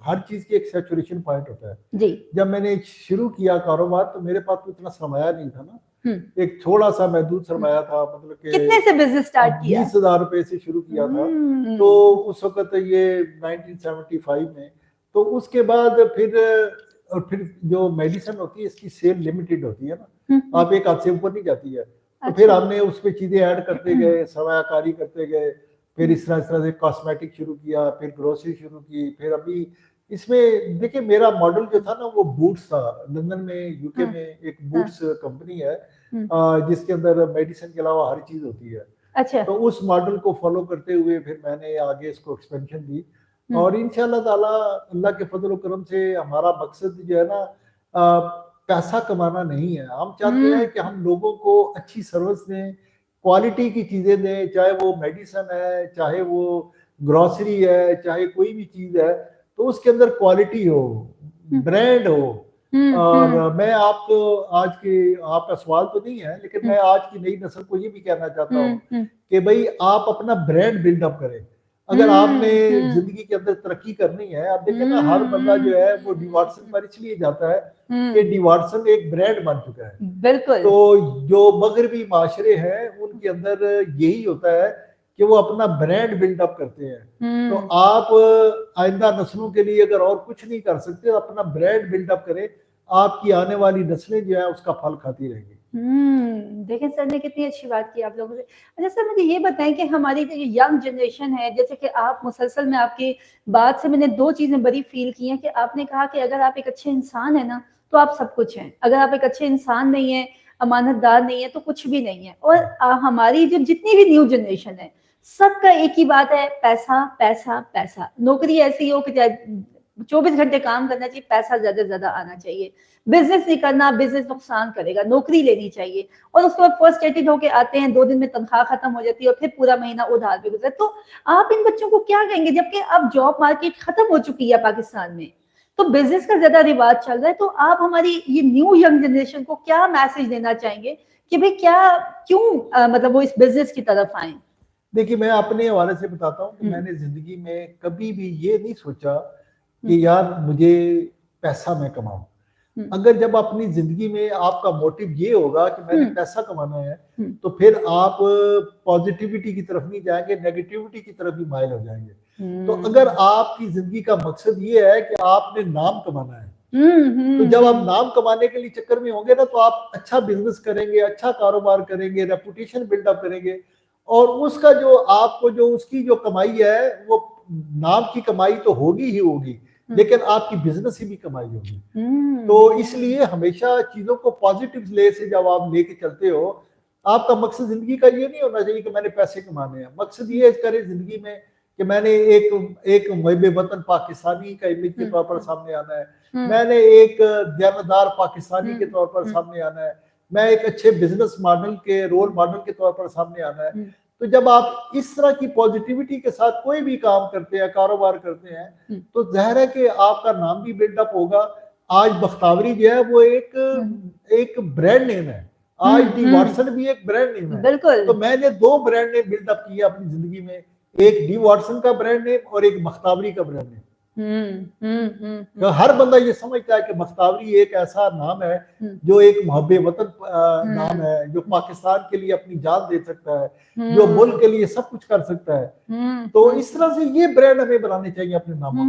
हर चीज की एक सैचुरेशन पॉइंट होता है। हूँ। जी। जब मैंने शुरू किया कारोबार तो मेरे पास तो इतना सरमाया नहीं था ना, हम्म। एक थोड़ा सा महदूद सरमाया था, मतलब कितने से कि बिजनेस स्टार्ट किया? 20,000 रुपए से शुरू किया था। तो उस वक्त ये 1975 में, तो उसके बाद फिर और फिर जो मेडिसिन होती है इसकी सेल लिमिटेड होती है ना, आप एक हाथ से ऊपर नहीं जाती है। तो फिर अच्छा। हमने उस पर चीजें ऐड करते गए, सरमायाकारी करते गए, फिर इस तरह से कॉस्मेटिक शुरू किया, फिर ग्रोसरी शुरू की, फिर अभी इसमें देखिए मेरा मॉडल जो था ना वो बूट्स था। लंदन में यूके में एक बूट्स कंपनी है जिसके अंदर मेडिसिन के अलावा हर चीज होती है। अच्छा। तो उस मॉडल को फॉलो करते हुए फिर मैंने आगे इसको एक्सपेंशन दी। और इंशाल्लाह ताला अल्लाह के फजल करम से हमारा मकसद जो है ना पैसा कमाना नहीं है। हम चाहते हैं कि हम लोगों को अच्छी सर्विस दें, क्वालिटी की चीज़ें दें, चाहे वो मेडिसिन है, चाहे वो ग्रोसरी है, चाहे कोई भी चीज़ है, तो उसके अंदर क्वालिटी हो, ब्रांड हो। और मैं आपको आज के आपका सवाल तो नहीं है, लेकिन मैं आज की नई नस्ल को ये भी कहना चाहता हूँ कि भाई आप अपना ब्रांड बिल्डअप करें। अगर आपने जिंदगी के अंदर तरक्की करनी है, आप देखिए ना हर बंदा जो है वो डी वाटसन पर इसलिए जाता है कि डी वाटसन एक ब्रांड बन चुका है। बिल्कुल। तो जो मगरबी माशरे हैं उनके अंदर यही होता है कि वो अपना ब्रांड बिल्डअप करते हैं। तो आप आइंदा नस्लों के लिए अगर और कुछ नहीं कर सकते तो अपना ब्रांड बिल्डअप करें, आपकी आने वाली नस्लें जो है उसका फल खाती रहेंगी। देखें सर ने कितनी अच्छी बात की आप लोगों से। अच्छा सर मुझे ये बताएं कि हमारी जो यंग जनरेशन है, जैसे कि आप मुसलसल में आपकी बात से मैंने दो चीजें बड़ी फील की हैं कि आपने कहा कि अगर आप एक अच्छे इंसान है ना तो आप सब कुछ हैं, अगर आप एक अच्छे इंसान नहीं है, अमानतदार नहीं है तो कुछ भी नहीं है। और हमारी जो जितनी भी न्यू जनरेशन है सबका एक ही बात है, पैसा पैसा पैसा। नौकरी ऐसी हो कि 24 घंटे काम करना चाहिए, पैसा ज्यादा से ज्यादा आना चाहिए। बिजनेस नहीं करना, बिजनेस नुकसान करेगा, नौकरी लेनी चाहिए। और उसके बाद फ्रस्ट्रेटेड होके आते हैं, 2 दिन में तनख्वाह खत्म हो जाती है और फिर पूरा महीना उधार पे गुजरे। तो आप इन बच्चों को क्या कहेंगे, जबकि अब जॉब मार्केट खत्म हो चुकी है पाकिस्तान में, तो बिजनेस का ज्यादा रिवाज चल रहा है। तो आप हमारी ये न्यू यंग जनरेशन को क्या मैसेज देना चाहेंगे कि भाई क्या क्यों मतलब वो इस बिजनेस की तरफ आए? देखिए मैं अपने हवाले से बताता हूँ कि मैंने जिंदगी में कभी भी ये नहीं सोचा कि यार मुझे पैसा मैं कमाऊं। अगर जब अपनी जिंदगी में आपका मोटिव ये होगा कि मैंने पैसा कमाना है तो फिर आप पॉजिटिविटी की तरफ नहीं जाएंगे, नेगेटिविटी की तरफ भी माइल हो जाएंगे। तो अगर आपकी जिंदगी का मकसद ये है कि आपने नाम कमाना है, तो जब आप नाम कमाने के लिए चक्कर में होंगे ना तो आप अच्छा बिजनेस करेंगे, अच्छा कारोबार करेंगे, रेपुटेशन बिल्डअप करेंगे और उसका जो आपको जो उसकी जो कमाई है वो नाम की कमाई तो होगी ही होगी, लेकिन आपकी बिजनेस ही भी कमाई होगी। तो इसलिए हमेशा चीजों को पॉजिटिव ले से जब आप लेके चलते हो, आपका मकसद जिंदगी का ये नहीं होना चाहिए कि मैंने पैसे कमाने हैं। मकसद ये करे जिंदगी में कि मैंने एक मुहिब वतन पाकिस्तानी का इमेज के तौर पर सामने आना है, मैंने एक दयानतदार पाकिस्तानी के तौर पर सामने आना है, मैं एक अच्छे बिजनेस मॉडल के रोल मॉडल के तौर पर सामने आना है। तो जब आप इस तरह की पॉजिटिविटी के साथ कोई भी काम करते हैं, कारोबार करते हैं, तो जाहिर है कि आपका नाम भी बिल्डअप होगा। आज बख्तावरी जो है वो एक ब्रांड नेम है, आज डी वाटसन भी एक ब्रांड नेम है। बिल्कुल। तो मैंने 2 ब्रांड नेम बिल्डअप किए अपनी जिंदगी में, एक डी वाटसन का ब्रांड नेम और एक बख्तावरी का ब्रांड नेम। तो हर बंदा ये समझता है कि बख्तावरी एक ऐसा नाम है जो एक मुहब्बे वतन नाम है, जो पाकिस्तान के लिए अपनी जान दे सकता है, जो मुल्क के लिए सब कुछ कर सकता है। तो इस तरह से ये ब्रांड हमें बनाने चाहिए अपने नामों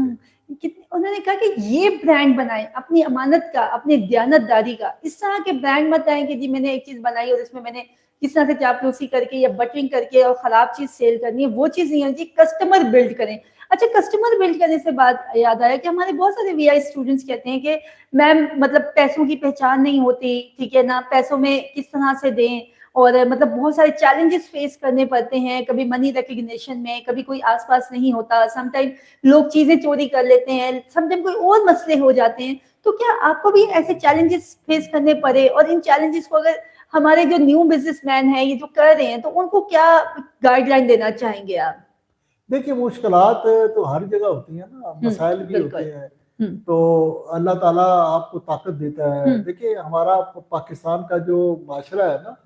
के। उन्होंने कहा कि ये ब्रांड बनाए अपनी अमानत का, अपनी दयानतदारी का। इस तरह के ब्रांड मत आए कि जी मैंने एक चीज बनाई और इसमें मैंने किस तरह से चापलूसी करके या बटरिंग करके और खराब चीज सेल करनी है, वो चीज नहीं होनी चाहिए। कस्टमर बिल्ड करें। अच्छा, कस्टमर बिल्ड करने से बात याद आया कि हमारे बहुत सारे वीआई स्टूडेंट्स कहते हैं कि मैम मतलब पैसों की पहचान नहीं होती, ठीक है ना, पैसों में किस तरह से दें, और मतलब बहुत सारे चैलेंजेस फेस करने पड़ते हैं, कभी मनी रिकग्निशन में, कभी कोई आसपास नहीं होता, समटाइम लोग चीजें चोरी कर लेते हैं, समटाइम कोई और मसले हो जाते हैं। तो क्या आपको भी ऐसे चैलेंजेस फेस करने पड़े, और इन चैलेंजेस को अगर हमारे जो न्यू बिजनेसमैन हैं ये जो कर रहे हैं तो उनको क्या गाइडलाइन देना चाहेंगे आप? देखिए मुश्किलात तो हर जगह होती है ना, मसाइल भी होते हैं, तो अल्लाह ताला आपको ताकत देता है। देखिए हमारा पाकिस्तान का जो माशरा है ना,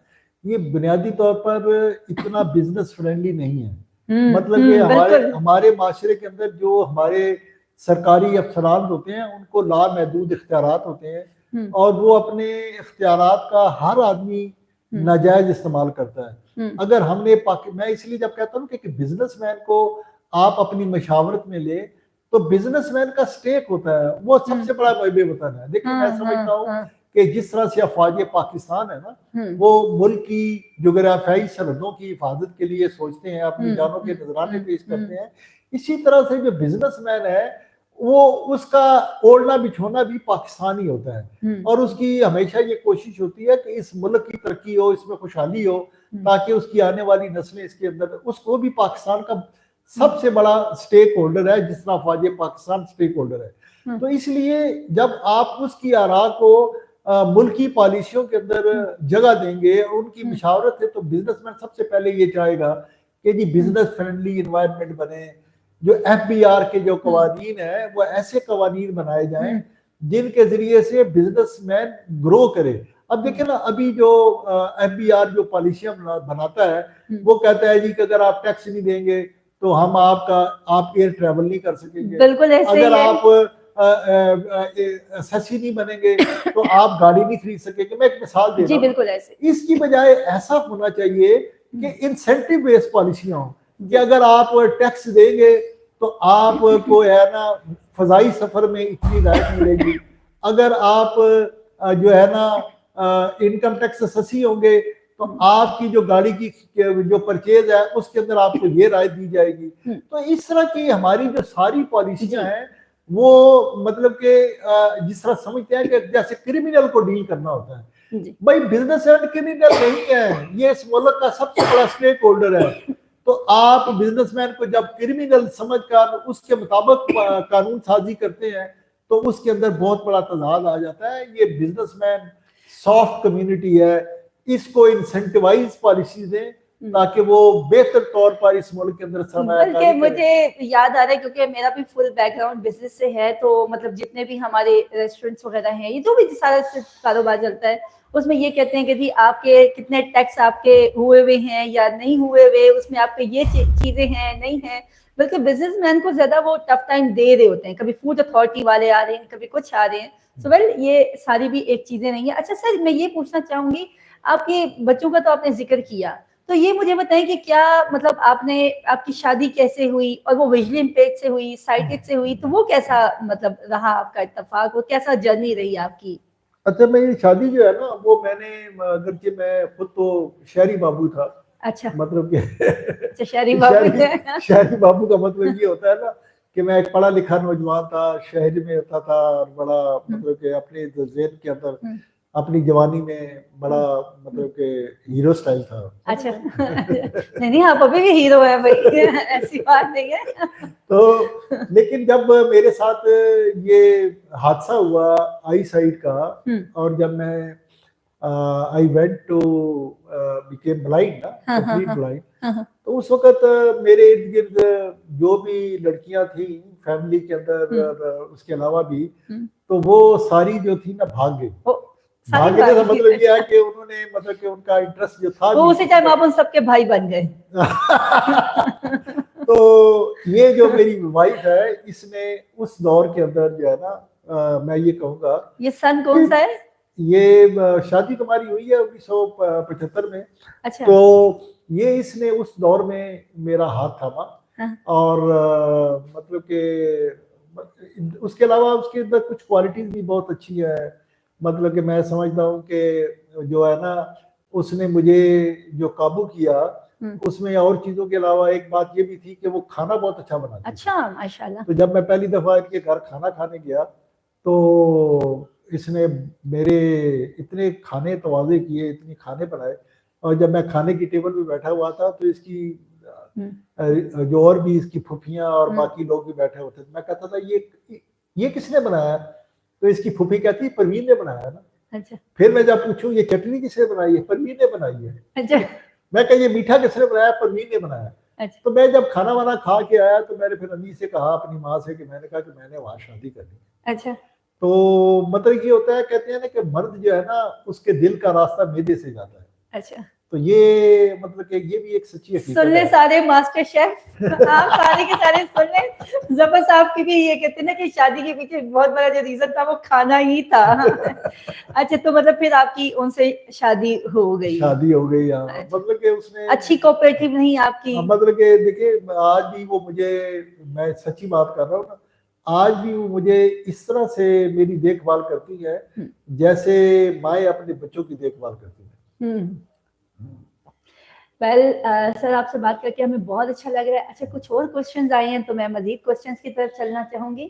ये बुनियादी तौर पर इतना बिजनेस फ्रेंडली नहीं है। मतलब कि हमारे माशरे के अंदर जो हमारे सरकारी अफसरान होते हैं उनको लामहदूद इख्तियारात होते हैं और वो अपने इख्तियारात का हर आदमी नाजायज इस्तेमाल करता है। अगर हमने मैं इसलिए जब कहता हूँ कि बिजनेसमैन को आप अपनी मशावरत में ले, तो बिजनेसमैन का स्टेक होता है, वो सबसे बड़ा मुहिब वतन है। देखिए मैं समझता हूँ कि जिस तरह से अफवाज पाकिस्तान है ना, वो मुल्क की जोग्राफियाई सरहदों की हिफाजत के लिए सोचते हैं, अपनी जानों के नजराने पेश करते हैं, इसी तरह से जो बिजनेसमैन है वो उसका ओढ़ना बिछोना भी पाकिस्तान ही होता है और उसकी हमेशा ये कोशिश होती है कि इस मुल्क की तरक्की हो, इसमें खुशहाली हो, ताकि उसकी आने वाली नस्लें इसके अंदर उसको भी पाकिस्तान का सबसे बड़ा स्टेक होल्डर है, जिस तरह फौज पाकिस्तान स्टेक होल्डर है। तो इसलिए जब आप उसकी आरा को मुल्की पॉलिसियों के अंदर जगह देंगे, उनकी मशावरत है, तो बिजनेसमैन सबसे पहले ये चाहेगा कि जी बिजनेस फ्रेंडली इन्वायरमेंट बने, जो FBR के जो कवानीन है वो ऐसे कवानीन बनाए जाएं जिनके जरिए से बिजनेसमैन ग्रो करे। अब देखिए ना, अभी जो FBR जो पॉलिसियां बनाता है वो कहता है जी कि अगर आप टैक्स नहीं देंगे तो हम आप एयर ट्रैवल नहीं कर सकेंगे, बिल्कुल ऐसे अगर ही है। आप सस्ती नहीं बनेंगे तो आप गाड़ी नहीं खरीद सकेंगे। मैं एक मिसाल दे जी रहा हूँ। बिल्कुल ऐसे। इसकी बजाय ऐसा होना चाहिए कि इंसेंटिव बेस्ड पॉलिसियां हो कि अगर आप टैक्स देंगे तो आपको है ना फजाई सफर में इतनी राहत मिलेगी, अगर आप जो है ना इनकम टैक्स सस्ती होंगे तो आपकी जो गाड़ी की जो परचेज है उसके अंदर आपको ये राहत दी जाएगी। तो इस तरह की हमारी जो सारी पॉलिसियां हैं वो मतलब कि जिस तरह समझते हैं कि जैसे क्रिमिनल को डील करना होता है। भाई बिजनेस एंड क्रिमिनल नहीं है, ये इस मुल्क का सबसे बड़ा स्टेक होल्डर है। तो आप बिजनेसमैन को जब क्रिमिनल समझकर उसके मुताबिक कानून साजी करते हैं तो उसके अंदर बहुत बड़ा तजाद आ जाता है। ये बिजनेसमैन सॉफ्ट कम्युनिटी है, इसको इंसेंटिवाइज पॉलिसी दें ताकि वो बेहतर तौर पर इस मुल्क के अंदर बल्कि मुझे याद आ रहा है क्योंकि मेरा भी फुल बैकग्राउंड बिजनेस से है, तो मतलब जितने भी हमारे रेस्टोरेंट्स वगैरह हैं, ये जो भी सारा कारोबार चलता है उसमें ये कहते हैं कि जी आपके कितने टैक्स आपके हुए हुए हैं या नहीं हुए हुए, उसमें आपके ये चीजें हैं नहीं है। बल्कि बिजनेसमैन को ज्यादा वो टफ टाइम दे रहे होते हैं, कभी फूड अथॉरिटी वाले आ रहे हैं, कभी कुछ आ रहे हैं। सो वेल ये सारी भी एक चीजें नहीं है। अच्छा सर, मैं ये पूछना चाहूंगी, आपके बच्चों का तो आपने जिक्र किया, तो ये मुझे बताएं कि क्या मतलब आपकी शादी कैसे हुई, और वो विजुअली इम्पेयर्ड से हुई, साइटेड से हुई, तो वो कैसा मतलब रहा आपका इत्तेफाक, वो कैसा जर्नी रही आपकी? अच्छा, मेरी शादी जो है ना वो मैंने, अगरचे मैं खुद तो शहरी बाबू था। अच्छा, मतलब कि शहरी बाबू शहरी बाबू का मतलब ये होता है ना कि मैं एक पढ़ा लिखा नौजवान था, शहर में होता था और बड़ा मतलब कि अपने ज़हन के अंदर अपनी जवानी में बड़ा मतलब के हीरो स्टाइल था। अच्छा नहीं आप अभी भी हीरो है भाई ऐसी बात नहीं है। तो लेकिन जब मेरे साथ ये हादसा हुआ आई साइड का, और जब मैं I went to became blind ना, कंप्लीट ब्लाइंड, तो उस वक्त मेरे इर्द गिर्द जो भी लड़कियां थी फैमिली के अंदर और उसके अलावा भी, तो वो सारी जो थी ना भाग गई। भागने का मतलब ये है कि उन्होंने मतलब कि उनका इंटरेस्ट जो था वो उसी टाइम आप उन सबके भाई बन गए। तो ये जो मेरी वाइफ है, इसने उस दौर के अंदर जो है ना मैं ये कहूँगा, ये सन कौन सा है? ये शादी तुम्हारी हुई है 1975 में। अच्छा। तो ये इसने उस दौर में मेरा हाथ थामा। और मतलब कि उसके अलावा उसके अंदर कुछ क्वालिटीज भी बहुत अच्छी है। मतलब कि मैं समझता हूँ कि जो है ना उसने मुझे जो काबू किया उसमें और चीजों के अलावा एक बात ये भी थी कि वो खाना बहुत अच्छा बनाती थी। अच्छा, माशाल्लाह। तो जब मैं पहली दफा इनके घर खाना खाने गया तो इसने मेरे इतने खाने तवाज़े किए, इतने खाने बनाए, और जब मैं खाने की टेबल पे बैठा हुआ था तो इसकी जो और भी इसकी फुफियां और बाकी लोग भी बैठे होते थे, मैं कहता था ये किसने बनाया? तो इसकी फुफी कहती परवीन ने बनाया ना। अच्छा। फिर मैं जब पूछूं ये चटनी किसने बनाई है? परवीन ने बनाई है। अच्छा। मैं कह ये मीठा किसने बनाया? परवीन ने बनाया। अच्छा। तो मैं जब खाना वाना खा के आया तो मैंने फिर अम्मी से कहा, अपनी माँ से, कि मैंने कहा कि मैंने वहां शादी करनी। अच्छा। तो मतलब ये होता है, कहते हैं ना कि मर्द जो है ना उसके दिल का रास्ता मैदे से जाता है। अच्छा। तो ये मतलब कि ये भी एक सच्ची हकीकत है। सुन ले सारे मास्टर शेफ, आप सारे के सारे सुन ले। जबर साहब की भी ये कहते हैं ना कि शादी के पीछे बहुत बड़ा जो रीजन था वो खाना ही था। अच्छा, तो मतलब फिर आपकी उनसे शादी हो गई? शादी हो गई, हाँ। मतलब कि उसने अच्छी कोऑपरेटिव नहीं आपकी? मतलब कि देखिए आज भी वो मुझे, मैं सच्ची बात कर रहा हूँ ना, आज भी वो मुझे इस तरह से मेरी देखभाल करती है जैसे माँ अपने बच्चों की देखभाल करती है। वेल सर, आपसे बात करके हमें बहुत अच्छा लग रहा है। अच्छा, कुछ और क्वेश्चंस आए हैं तो मैं मजीद क्वेश्चंस की तरफ चलना चाहूंगी।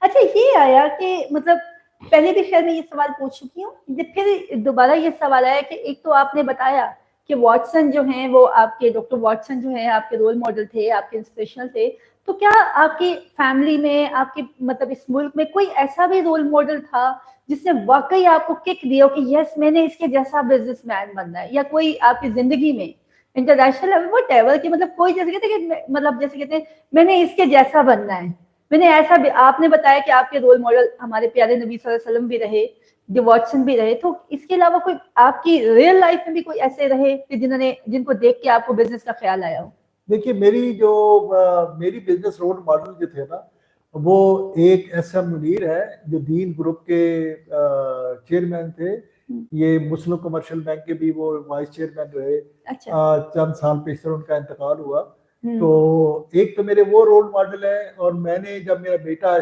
अच्छा, ये आया कि मतलब पहले भी खैर मैं ये सवाल पूछ चुकी हूँ, फिर दोबारा ये सवाल आया कि एक तो आपने बताया कि वॉटसन जो हैं वो आपके डॉक्टर वॉटसन जो है आपके रोल मॉडल थे, आपके इंस्पिरेशनल थे, तो क्या आपकी फैमिली में, आपके मतलब इस मुल्क में कोई ऐसा भी रोल मॉडल था जिसने वाकई आपको किक दिया हो कि यस मैंने इसके जैसा बिजनेसमैन बनना है, या कोई आपकी जिंदगी में इंटरनेशनल लेवल वो टेबल की मतलब कोई जैसे कहते हैं कि मतलब जैसे कहते हैं मैंने इसके जैसा बनना है, मैंने ऐसा भी, आपने बताया कि आपके रोल मॉडल हमारे प्यारे नबी सल्लल्लाहु अलैहि वसल्लम भी रहे, जो वॉटसन भी रहे, तो इसके अलावा कोई आपकी रियल लाइफ में भी कोई ऐसे रहे कि जिनको देख के आपको बिजनेस का ख्याल आया हो? देखिए मेरी बिजनेस रोल मॉडल जो थे ना, वो एक SM मुनीर है जो दीन ग्रुप के चेयरमैन थे। ये मुस्लिम कमर्शियल बैंक के भी वो वाइस चेयरमैन रहे। अच्छा। चंद साल पेशतर उनका इंतकाल हुआ। तो एक तो मेरे वो रोल मॉडल है। और मैंने जब मेरा बेटा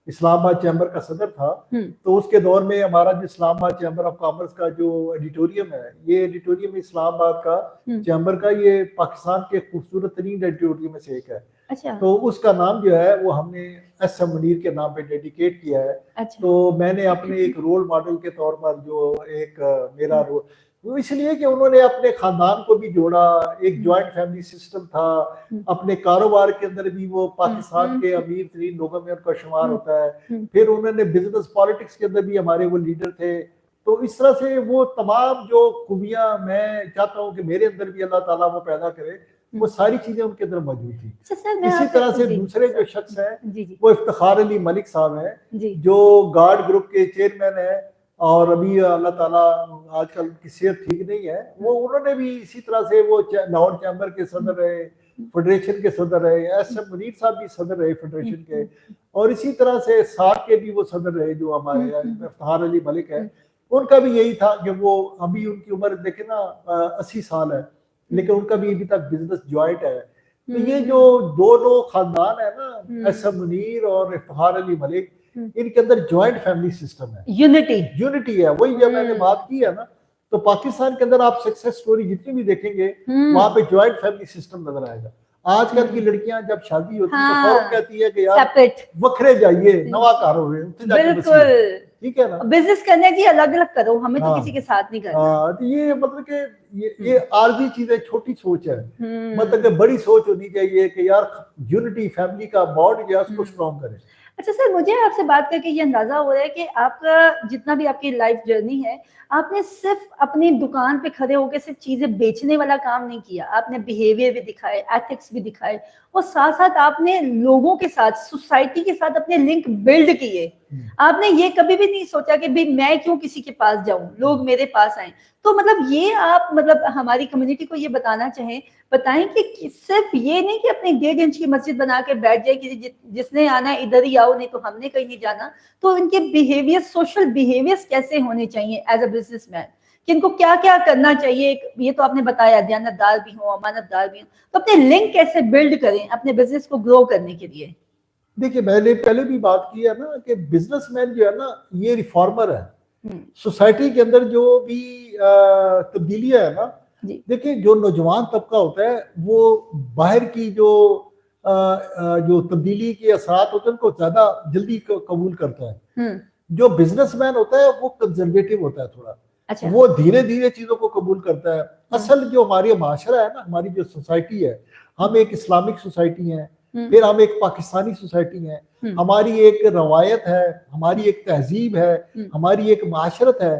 इस्लामाबाद चैम्बर का सदर था, तो उसके दौर में हमारा जो इस्लामाबाद चैम्बर ऑफ कॉमर्स का जो एडिटोरियम है, ये एडिटोरियम इस्लामाबाद का चैम्बर का ये पाकिस्तान के खूबसूरत तरीन एडिटोरियम में से एक है। अच्छा। तो उसका नाम जो है वो हमने SM मुनीर के नाम पे डेडिकेट किया है। अच्छा। तो मैंने अपने एक रोल मॉडल के तौर पर जो एक मेरा रोल, वो इसलिए कि उन्होंने अपने खानदान को भी जोड़ा, एक जॉइंट फैमिली सिस्टम था, अपने कारोबार के अंदर भी वो पाकिस्तान के अमीर तरीन लोगों में उनका शुमार होता है। फिर उन्होंने बिजनेस पॉलिटिक्स के अंदर भी हमारे वो लीडर थे। तो इस तरह से वो तमाम जो खूबियां मैं चाहता हूँ कि मेरे अंदर भी अल्लाह ताला वो पैदा करे, वो सारी चीजें उनके अंदर मौजूद थी। इसी तरह से दूसरे जो शख्स हैं वो इफ्तिखार अली मलिक साहब हैं, जो गार्ड ग्रुप के चेयरमैन हैं। और अभी अल्लाह ताला आजकल उनकी सेहत ठीक नहीं है। वो उन्होंने भी इसी तरह से वो लाहौर चैम्बर के सदर रहे, फेडरेशन के सदर रहे। SM मुनीर साहब भी सदर रहे फेडरेशन के। और इसी तरह से साथ के भी वो सदर रहे जो हमारे इफ्तिखार अली मलिक है। उनका भी यही था कि वो अभी उनकी उम्र देखे ना 80 साल है, लेकिन उनका भी अभी तक बिजनेस जॉइंट है। तो ये जो दोनों खानदान है ना, SM मुनीर और इफ्तिखार अली मलिक, इनके अंदर जॉइंट फैमिली सिस्टम है, यूनिटी है। वही जब मैंने बात की है ना, तो पाकिस्तान के अंदर आप सक्सेस स्टोरी जितनी भी देखेंगे वहां पे जॉइंट फैमिली सिस्टम नजर आएगा। आजकल की लड़कियां जब शादी होती है तो फौरन कहती है कि यार वखरे जाइए, नवा कार हो बिल्कुल ठीक है ना, बिजनेस करने की अलग अलग करो, हमें तो किसी के साथ नहीं करना। तो ये मतलब कि ये आर्जी चीजें, छोटी सोच है। मतलब कि बड़ी सोच होनी चाहिए कि यार यूनिटी फैमिली का बॉन्ड जो है उसको स्ट्रॉन्ग करें। अच्छा सर, मुझे आपसे बात करके ये अंदाजा हो रहा है कि आपका जितना भी आपकी लाइफ जर्नी है, आपने सिर्फ अपनी दुकान पे खड़े होकर सिर्फ चीजें बेचने वाला काम नहीं किया, आपने बिहेवियर भी दिखाए, एथिक्स भी दिखाए, और साथ साथ आपने लोगों के साथ, सोसाइटी के साथ अपने लिंक बिल्ड किए। आपने ये कभी भी नहीं सोचा कि भाई मैं क्यों किसी के पास जाऊं, लोग मेरे पास आए। तो मतलब ये आप मतलब हमारी कम्युनिटी को ये बताना चाहें, बताएं कि सिर्फ ये नहीं कि अपने 1.5 इंच की मस्जिद बना के बैठ जाए कि जिसने आना है इधर ही आओ, नहीं तो हमने कहीं नहीं जाना। तो इनके बिहेवियर, सोशल बिहेवियर्स कैसे होने चाहिए एज अ बिजनेसमैन, कि इनको क्या क्या करना चाहिए? ये तो आपने बताया, दयानतदार भी हो, अमानतदार भी हो, तो अपने लिंक कैसे बिल्ड करें अपने बिजनेस को ग्रो करने के लिए? देखिए मैंने पहले भी बात की है ना कि बिजनेसमैन जो है ना ये रिफॉर्मर है। सोसाइटी के अंदर जो भी तब्दीलियां है ना, देखिए जो नौजवान तबका होता है वो बाहर की जो तब्दीली के असरात होते हैं उनको ज्यादा जल्दी कबूल करता है। जो बिजनेसमैन होता है वो कंजर्वेटिव होता है थोड़ा। अच्छा। वो धीरे धीरे चीजों को कबूल करता है। असल जो हमारी माशरा है ना, हमारी जो सोसाइटी है, हम एक इस्लामिक सोसाइटी है, फिर हम एक पाकिस्तानी सोसाइटी है, हमारी एक रवायत है, हमारी एक तहजीब है, हमारी एक माशरत है।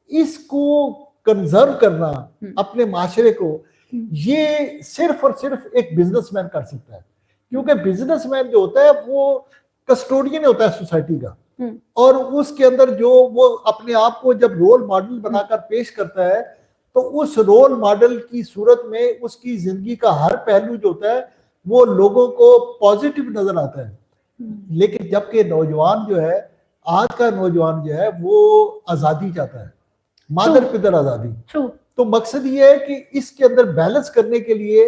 इसको कंजर्व करना अपने माशरे को, ये सिर्फ और सिर्फ एक बिजनेसमैन कर सकता है। क्योंकि बिजनेसमैन जो होता है वो कस्टोडियन होता है सोसाइटी का, और उसके अंदर जो वो अपने आप को जब रोल मॉडल बनाकर पेश करता है, तो उस रोल मॉडल की सूरत में उसकी जिंदगी का हर पहलू जो होता है वो लोगों को पॉजिटिव नजर आता है। लेकिन जबकि नौजवान जो है, आज का नौजवान जो है वो आजादी चाहता है, मादर पिदर आजादी। तो मकसद ये है कि इसके अंदर बैलेंस करने के लिए,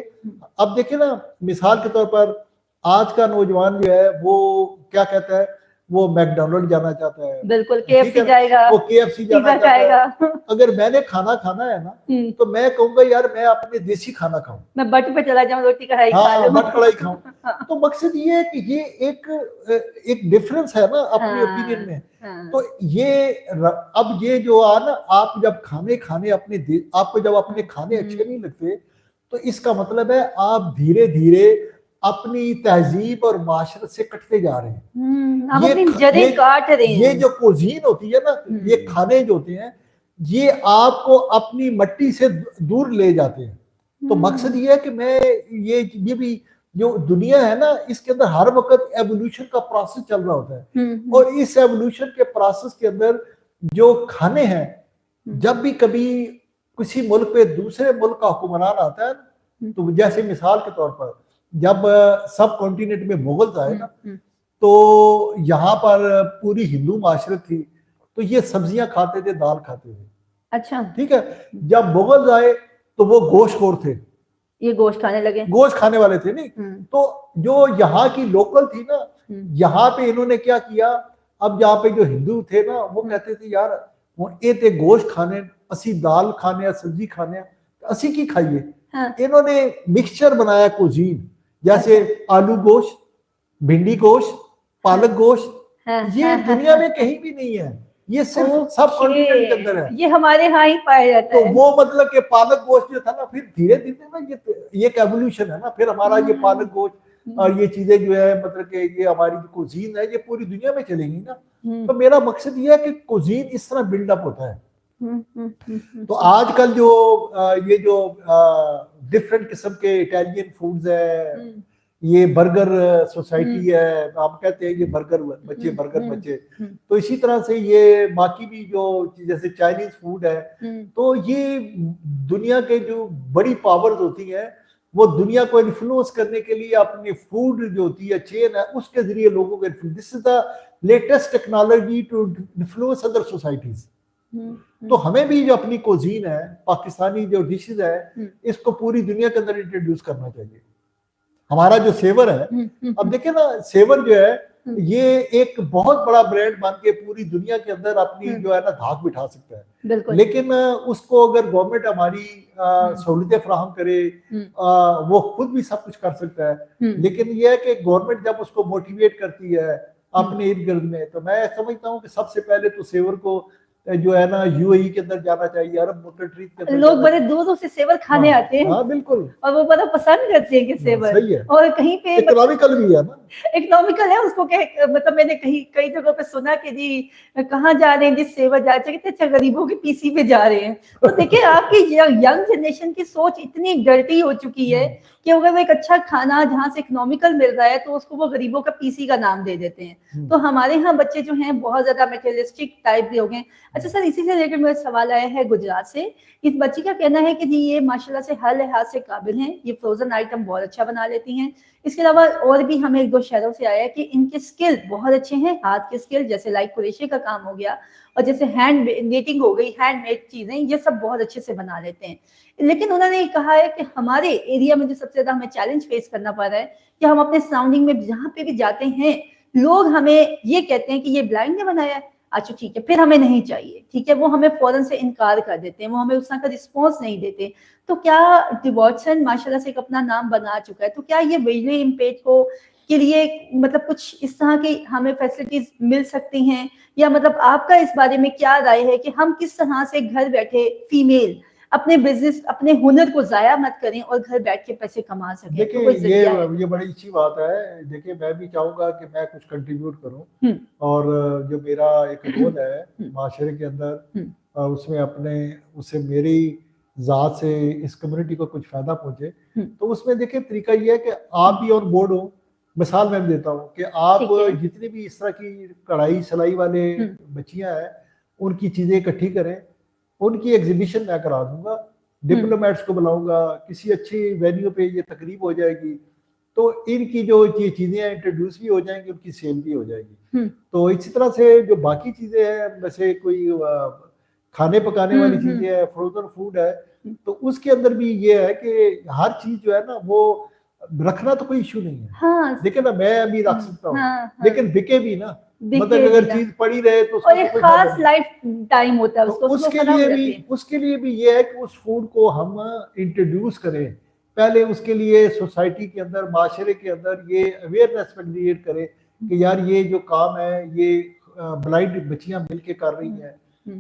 अब देखिए ना, मिसाल के तौर पर आज का नौजवान जो है वो क्या कहता है, वो मैकडोनल्ड जाना चाहता है, बिल्कुल KFC जाएगा, वो KFC जाना चाहता है। अगर मैंने खाना खाना है ना, तो मैं कहूंगा यार मैं अपने देसी खाना खाऊं, मैं बट पे चला जाऊं, रोटी कढ़ाई खा लूं, बट कढ़ाई खाऊं। हाँ, तो मकसद ये है कि ये एक डिफरेंस है ना अपनी हाँ, ओपिनियन में। हाँ, तो अब ये जो आ ना, आप जब खाने आपको जब अपने खाने अच्छे नहीं लगते, तो इसका मतलब है आप धीरे धीरे अपनी तहजीब और माशरत से कटते जा रहे हैं। हम ये अपनी ख- जड़ें काट रहे ये हैं। जो कुजीन होती है ना, ये खाने जो होते हैं, ये आपको अपनी मट्टी से दूर ले जाते हैं। तो मकसद ये है कि मैं ये भी जो दुनिया है ना, इसके अंदर हर वक्त एवोल्यूशन का प्रोसेस चल रहा होता है। और इस एवोल्यूशन के प्रोसेस के अंदर जो खाने हैं, जब भी कभी किसी मुल्क पे दूसरे मुल्क का हुक्मरान आता है, तो जैसे मिसाल के तौर पर जब सब कॉन्टिनेंट में मुगल्स आए ना, तो यहाँ पर पूरी हिंदू माशरत थी, तो ये सब्जियां खाते थे, दाल खाते थे। अच्छा, ठीक है। जब मुगल्स आए तो वो गोश्तखोर थे, ये गोश्त खाने लगे। गोश्त खाने वाले थे नहीं। तो जो यहाँ की लोकल थी ना, यहाँ पे इन्होंने क्या किया, अब यहाँ पे जो हिंदू थे ना, वो कहते थे यार हुण ये ते गोश्त खाने, असी दाल खाने, सब्जी खाने, असी की खाइए। हाँ, इन्होंने मिक्सचर बनाया कुजीन, जैसे अच्छा, आलू गोश्त, भिंडी गोश्त, पालक गोश्त। हाँ, ये हाँ, हाँ, दुनिया हाँ, में कहीं भी नहीं है, ये सिर्फ सब ओके, कॉन्टिनेंट के अंदर है। ये हमारे यहाँ ही पाया जाता तो है। वो मतलब कि पालक गोश्त जो था ना, फिर धीरे धीरे ना ये एक एवोल्यूशन है ना, फिर हमारा ये पालक गोश्त और ये चीजें जो है, मतलब कि ये हमारी जो कुजीन है, ये पूरी दुनिया में चलेंगी ना। तो मेरा मकसद ये है कि कुजीन इस तरह बिल्डअप होता है। तो आजकल जो ये जो डिफरेंट किस्म के इटालियन फूड्स है, ये बर्गर सोसाइटी है, आप कहते हैं ये बर्गर बच्चे। तो इसी तरह से ये बाकी भी जो जैसे चाइनीज फूड है, तो ये दुनिया के जो बड़ी पावर्स होती हैं, वो दुनिया को इन्फ्लुएंस करने के लिए अपनी फूड जो होती है चेन है, उसके जरिए लोगों को influence, this is the latest technology to influence other societies. तो हमें भी जो अपनी कुजीन है, पाकिस्तानी जो डिशेज है, इसको पूरी दुनिया के अंदर इंट्रोड्यूस करना चाहिए। हमारा जो सेवर है, अब देखिए ना, सेवर जो है ये एक बहुत बड़ा ब्रांड बन के पूरी दुनिया के अंदर अपनी जो है ना धाक बिठा सकता है। लेकिन उसको अगर गवर्नमेंट हमारी सहूलतें फराहम करे, वो खुद भी सब कुछ कर सकता है। लेकिन ये है कि गवर्नमेंट जब उसको मोटिवेट करती है अपने इर्द गिर्द में, तो मैं समझता हूँ कि सबसे पहले तो सेवर को जो है ना यूएई के अंदर जाना चाहिए, अरब कंट्रीज के अंदर। लोग बड़े दूर दूर से सेवर खाने आते हैं। हाँ बिल्कुल, और वो बड़ा पसंद करते हैं कि सेवर। सही है। और कहीं पे इकोनॉमिकल भी है ना, इकोनॉमिकल है उसको, मतलब मैंने कई जगहों पे सुना कि जी कहाँ जा रहे हैं, जिस सेवर जा रहे हैं, अच्छा गरीबों की पीसी पे जा रहे हैं। तो देखिए आपकी यंग जनरेशन की सोच इतनी डर्टी हो चुकी है कि अगर वो एक अच्छा खाना जहाँ से इकोनॉमिकल मिल रहा है, तो उसको वो गरीबों का पीसी का नाम दे देते हैं। तो हमारे यहाँ बच्चे जो हैं बहुत ज्यादा मेटेरियलिस्टिक टाइप के हो गए। अच्छा सर, इसी से रिलेटेड मेरा सवाल आया है गुजरात से। इस बच्ची का कहना है कि जी ये माशाल्लाह से हर लिहाज से काबिल हैं, ये फ्रोजन आइटम बहुत अच्छा बना लेती हैं। इसके अलावा और भी हमें 1-2 शहरों से आया है कि इनके स्किल बहुत अच्छे हैं, हाथ के स्किल, जैसे लाइक क्रोशे का काम हो गया और जैसे हैंड नेटिंग हो गई, हैंडमेड चीजें, ये सब बहुत अच्छे से बना लेते हैं। लेकिन उन्होंने कहा है कि हमारे एरिया में जो सबसे ज्यादा हमें चैलेंज फेस करना पड़ रहा है कि हम अपने सराउंडिंग में जहाँ पे भी जाते हैं, लोग हमें ये कहते हैं कि ये ब्लाइंड ने बनाया है, अच्छा ठीक है, फिर हमें नहीं चाहिए, ठीक है, वो हमें फौरन से इनकार कर देते हैं, वो हमें उस तरह का रिस्पॉन्स नहीं देते। तो क्या डिवॉट्सन माशाल्लाह से एक अपना नाम बना चुका है, तो क्या ये विजुअली इम्पेयर्ड को के लिए मतलब कुछ इस तरह की हमें फैसिलिटीज मिल सकती हैं, या मतलब आपका इस बारे में क्या राय है कि हम किस तरह से घर बैठे फीमेल अपने बिजनेस, अपने हुनर को जाया मत करें और घर बैठ के पैसे कमा सकें? देखिए तो ये बड़ी अच्छी बात है। देखिए मैं भी चाहूंगा कि मैं कुछ कंट्रीब्यूट करूं, और जो मेरा एक रोल है माशरे के अंदर, उसमें अपने उससे मेरी ज़ात से इस कम्युनिटी को कुछ फायदा पहुंचे, तो उसमें देखिए तरीका ये है कि आप भी ऑन बोर्ड हो। मिसाल मैं देता हूँ कि आप जितनी भी इस तरह की कढ़ाई सिलाई वाले बच्चियां हैं, उनकी चीजें इकट्ठी करें, उनकी एग्जीबिशन मैं करा दूंगा, डिप्लोमेट्स को बुलाऊंगा, किसी अच्छी वेन्यू पे ये तकरीब हो जाएगी, तो इनकी जो ये चीजें इंट्रोड्यूस भी हो जाएंगी, उनकी सेल भी हो जाएगी। तो इसी तरह से जो बाकी चीजें हैं, जैसे कोई खाने पकाने वाली चीजें है, फ्रोजन फूड है, तो उसके अंदर भी ये है कि हर चीज जो है ना, वो रखना तो कोई इशू नहीं है। हाँ, लेकिन मैं अभी रख सकता हूँ, लेकिन बिके भी ना, बिके मतलब अगर चीज पड़ी रहे तो और एक खास लाइफ टाइम होता है तो उसके लिए भी ये है कि उस फूड को हम इंट्रोड्यूस करें पहले उसके लिए सोसाइटी के अंदर, माशरे के अंदर ये अवेयरनेस क्रिएट करे कि यार ये जो काम है ये ब्लाइंड बच्चियां मिलके कर रही हैं,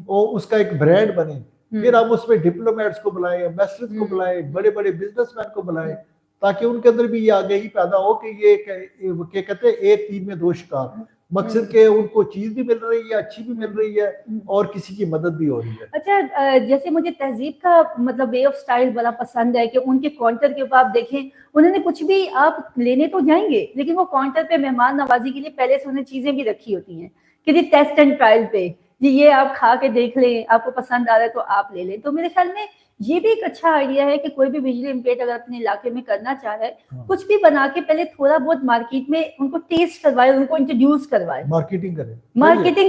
और उसका एक ब्रांड बने। फिर हम उसमें डिप्लोमेट्स को बुलाएं, एम्बेसडर्स को बुलाएं, बड़े बड़े बिजनेसमैन को बुलाएं, ताकि उनके अंदर भी ये आगे ही पैदा हो कि ये क्या कहते हैं, एक तीर में दो शिकार। मकसद के उनको चीज भी मिल रही है, अच्छी भी मिल रही है, और किसी की मदद भी हो रही है। अच्छा, जैसे मुझे तहजीब का मतलब वे ऑफ स्टाइल बड़ा पसंद है कि उनके काउंटर के ऊपर आप देखें, उन्होंने कुछ भी, आप लेने तो जाएंगे लेकिन वो काउंटर पे मेहमान नवाजी के लिए पहले से उन्हें चीजें भी रखी होती हैं कि जी टेस्ट एंड ट्रायल पे, जी ये आप खा के देख लें, आपको पसंद आ रहा है तो आप ले लें। तो मेरे ख्याल में ये भी एक अच्छा आइडिया है कि कोई भी विजुअली इम्पेयर्ड अगर अपने इलाके में करना चाह रहा है, कुछ भी बना के पहले थोड़ा बहुत मार्केट में उनको टेस्ट करवाए, उनको इंट्रोड्यूस करवाए, मार्केटिंग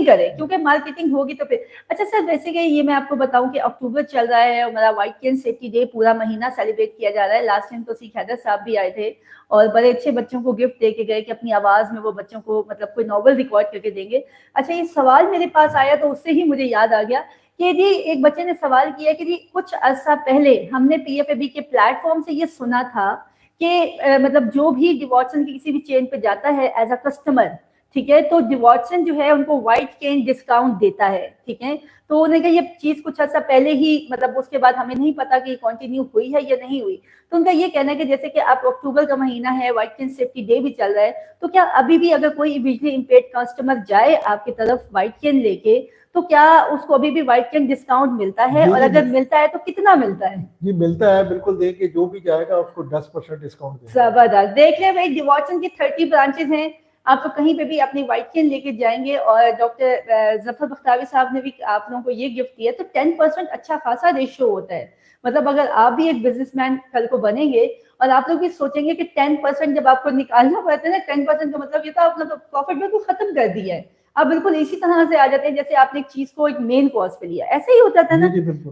करे, क्योंकि मार्केटिंग होगी तो फिर। अच्छा सर, वैसे कि ये मैं आपको बताऊं कि अक्टूबर चल रहा है, हमारा व्हाइट केन सेफ्टी डे पूरा महीना सेलिब्रेट किया जा रहा है। लास्ट टाइम तो सीख हैदर साहब भी आए थे और बड़े अच्छे बच्चों को गिफ्ट दे के गए कि अपनी आवाज में वो बच्चों को मतलब कोई नॉवल रिकॉर्ड करके देंगे। अच्छा, ये सवाल मेरे पास आया तो उससे ही मुझे याद आ गया कि जी एक बच्चे ने सवाल किया कि जी कुछ अर्सा पहले हमने पीएफएबी के प्लेटफॉर्म से ये सुना था कि मतलब जो भी डिवॉर्सन की किसी भी चेन पे जाता है एज अ कस्टमर, ठीक है, तो डिवॉर्सन जो है उनको व्हाइट केन डिस्काउंट देता है, ठीक है। तो उन्होंने कहा ये चीज कुछ अर्सा पहले ही, मतलब उसके बाद हमें नहीं पता कि कंटिन्यू हुई है या नहीं हुई। तो उनका ये कहना है कि जैसे कि आप अक्टूबर का महीना है, व्हाइट केन सेफ्टी डे भी चल रहा है, तो क्या अभी भी अगर कोई विजुअली इम्पेयर्ड कस्टमर जाए आपकी तरफ व्हाइट केन लेके, तो क्या उसको अभी भी व्हाइट केन डिस्काउंट मिलता है, और अगर मिलता है तो कितना मिलता है? जी मिलता है, बिल्कुल। देखिए जो भी जाएगा उसको 10% डिस्काउंट। जबरदस्त। देख रहे भाई, डिवॉर्सन की 30 ब्रांचेस हैं, आप तो कहीं पे भी अपनी व्हाइट केन लेके जाएंगे। और डॉक्टर जफर बख्तावी साहब ने भी आप लोगों को ये गिफ्ट दिया, तो 10% अच्छा खासा रेशियो होता है। मतलब अगर आप भी एक बिजनेसमैन कल को बनेंगे और आप लोग भी सोचेंगे कि 10% जब आपको निकालना पड़ता है ना, 10% का मतलब ये तो आपने तो प्रॉफिट बिल्कुल खत्म कर दिया है। आप बिल्कुल इसी तरह से आ जाते हैं जैसे आपने एक चीज को एक मेन कॉस्ट पे लिया, ऐसे ही होता था ना।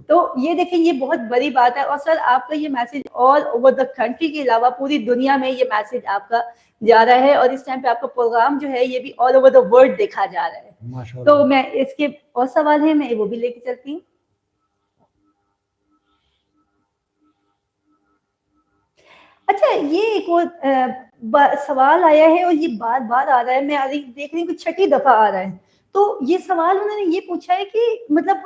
तो ये देखिए, ये बहुत बड़ी बात है। और सर आपका ये message all over the country के अलावा पूरी दुनिया में ये मैसेज आपका जा रहा है, और इस टाइम पे आपका प्रोग्राम जो है ये भी ऑल ओवर द वर्ल्ड देखा जा रहा है। तो मैं इसके और सवाल है, मैं वो भी लेके चलती हूँ। अच्छा, ये एक और सवाल आया है और ये बार बार आ रहा है, मैं देख रही हूँ कि 6ठी दफा आ रहा है। तो ये सवाल उन्होंने ये पूछा है कि मतलब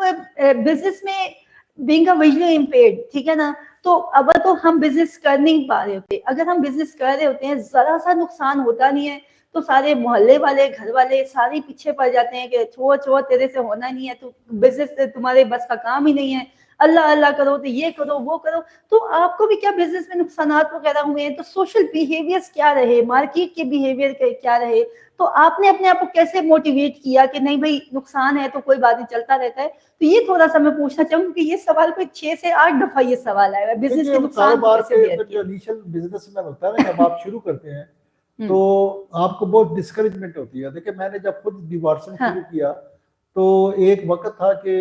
बिजनेस में बीइंग अ विजुअली इम्पेयर्ड, ठीक है ना, तो अब तो हम बिजनेस कर नहीं पा रहे होते, अगर हम बिजनेस कर रहे होते हैं जरा सा नुकसान होता नहीं है तो सारे मोहल्ले वाले, घर वाले सारे पीछे पड़ जाते हैं कि छोड़ छोड़ तेरे से होना नहीं है, तो बिजनेस तुम्हारे बस का काम ही नहीं है, अल्लाह अल्लाह करो, तो ये करो वो करो। तो आपको भी क्या बिजनेस में नुकसानात वगैरह हुए हैं, तो सोशल बिहेवियर्स क्या रहे, मार्केट के बिहेवियर क्या रहे, तो आपने अपने आप को कैसे मोटिवेट किया कि नहीं भाई नुकसान है तो कोई बात नहीं, चलता रहता है। तो ये थोड़ा सा मैं पूछना चाहूंगी कि ये सवाल कोई 6 से 8 दफा ये सवाल आया है, बिजनेस के नुकसान जो इनिशियल बिजनेस में होता है ना, जब आप शुरू करते हैं तो आपको बहुत डिस्करेजमेंट होती है। देखिए मैंने जब खुद डिवॉर्सन शुरू किया तो एक वक्त था कि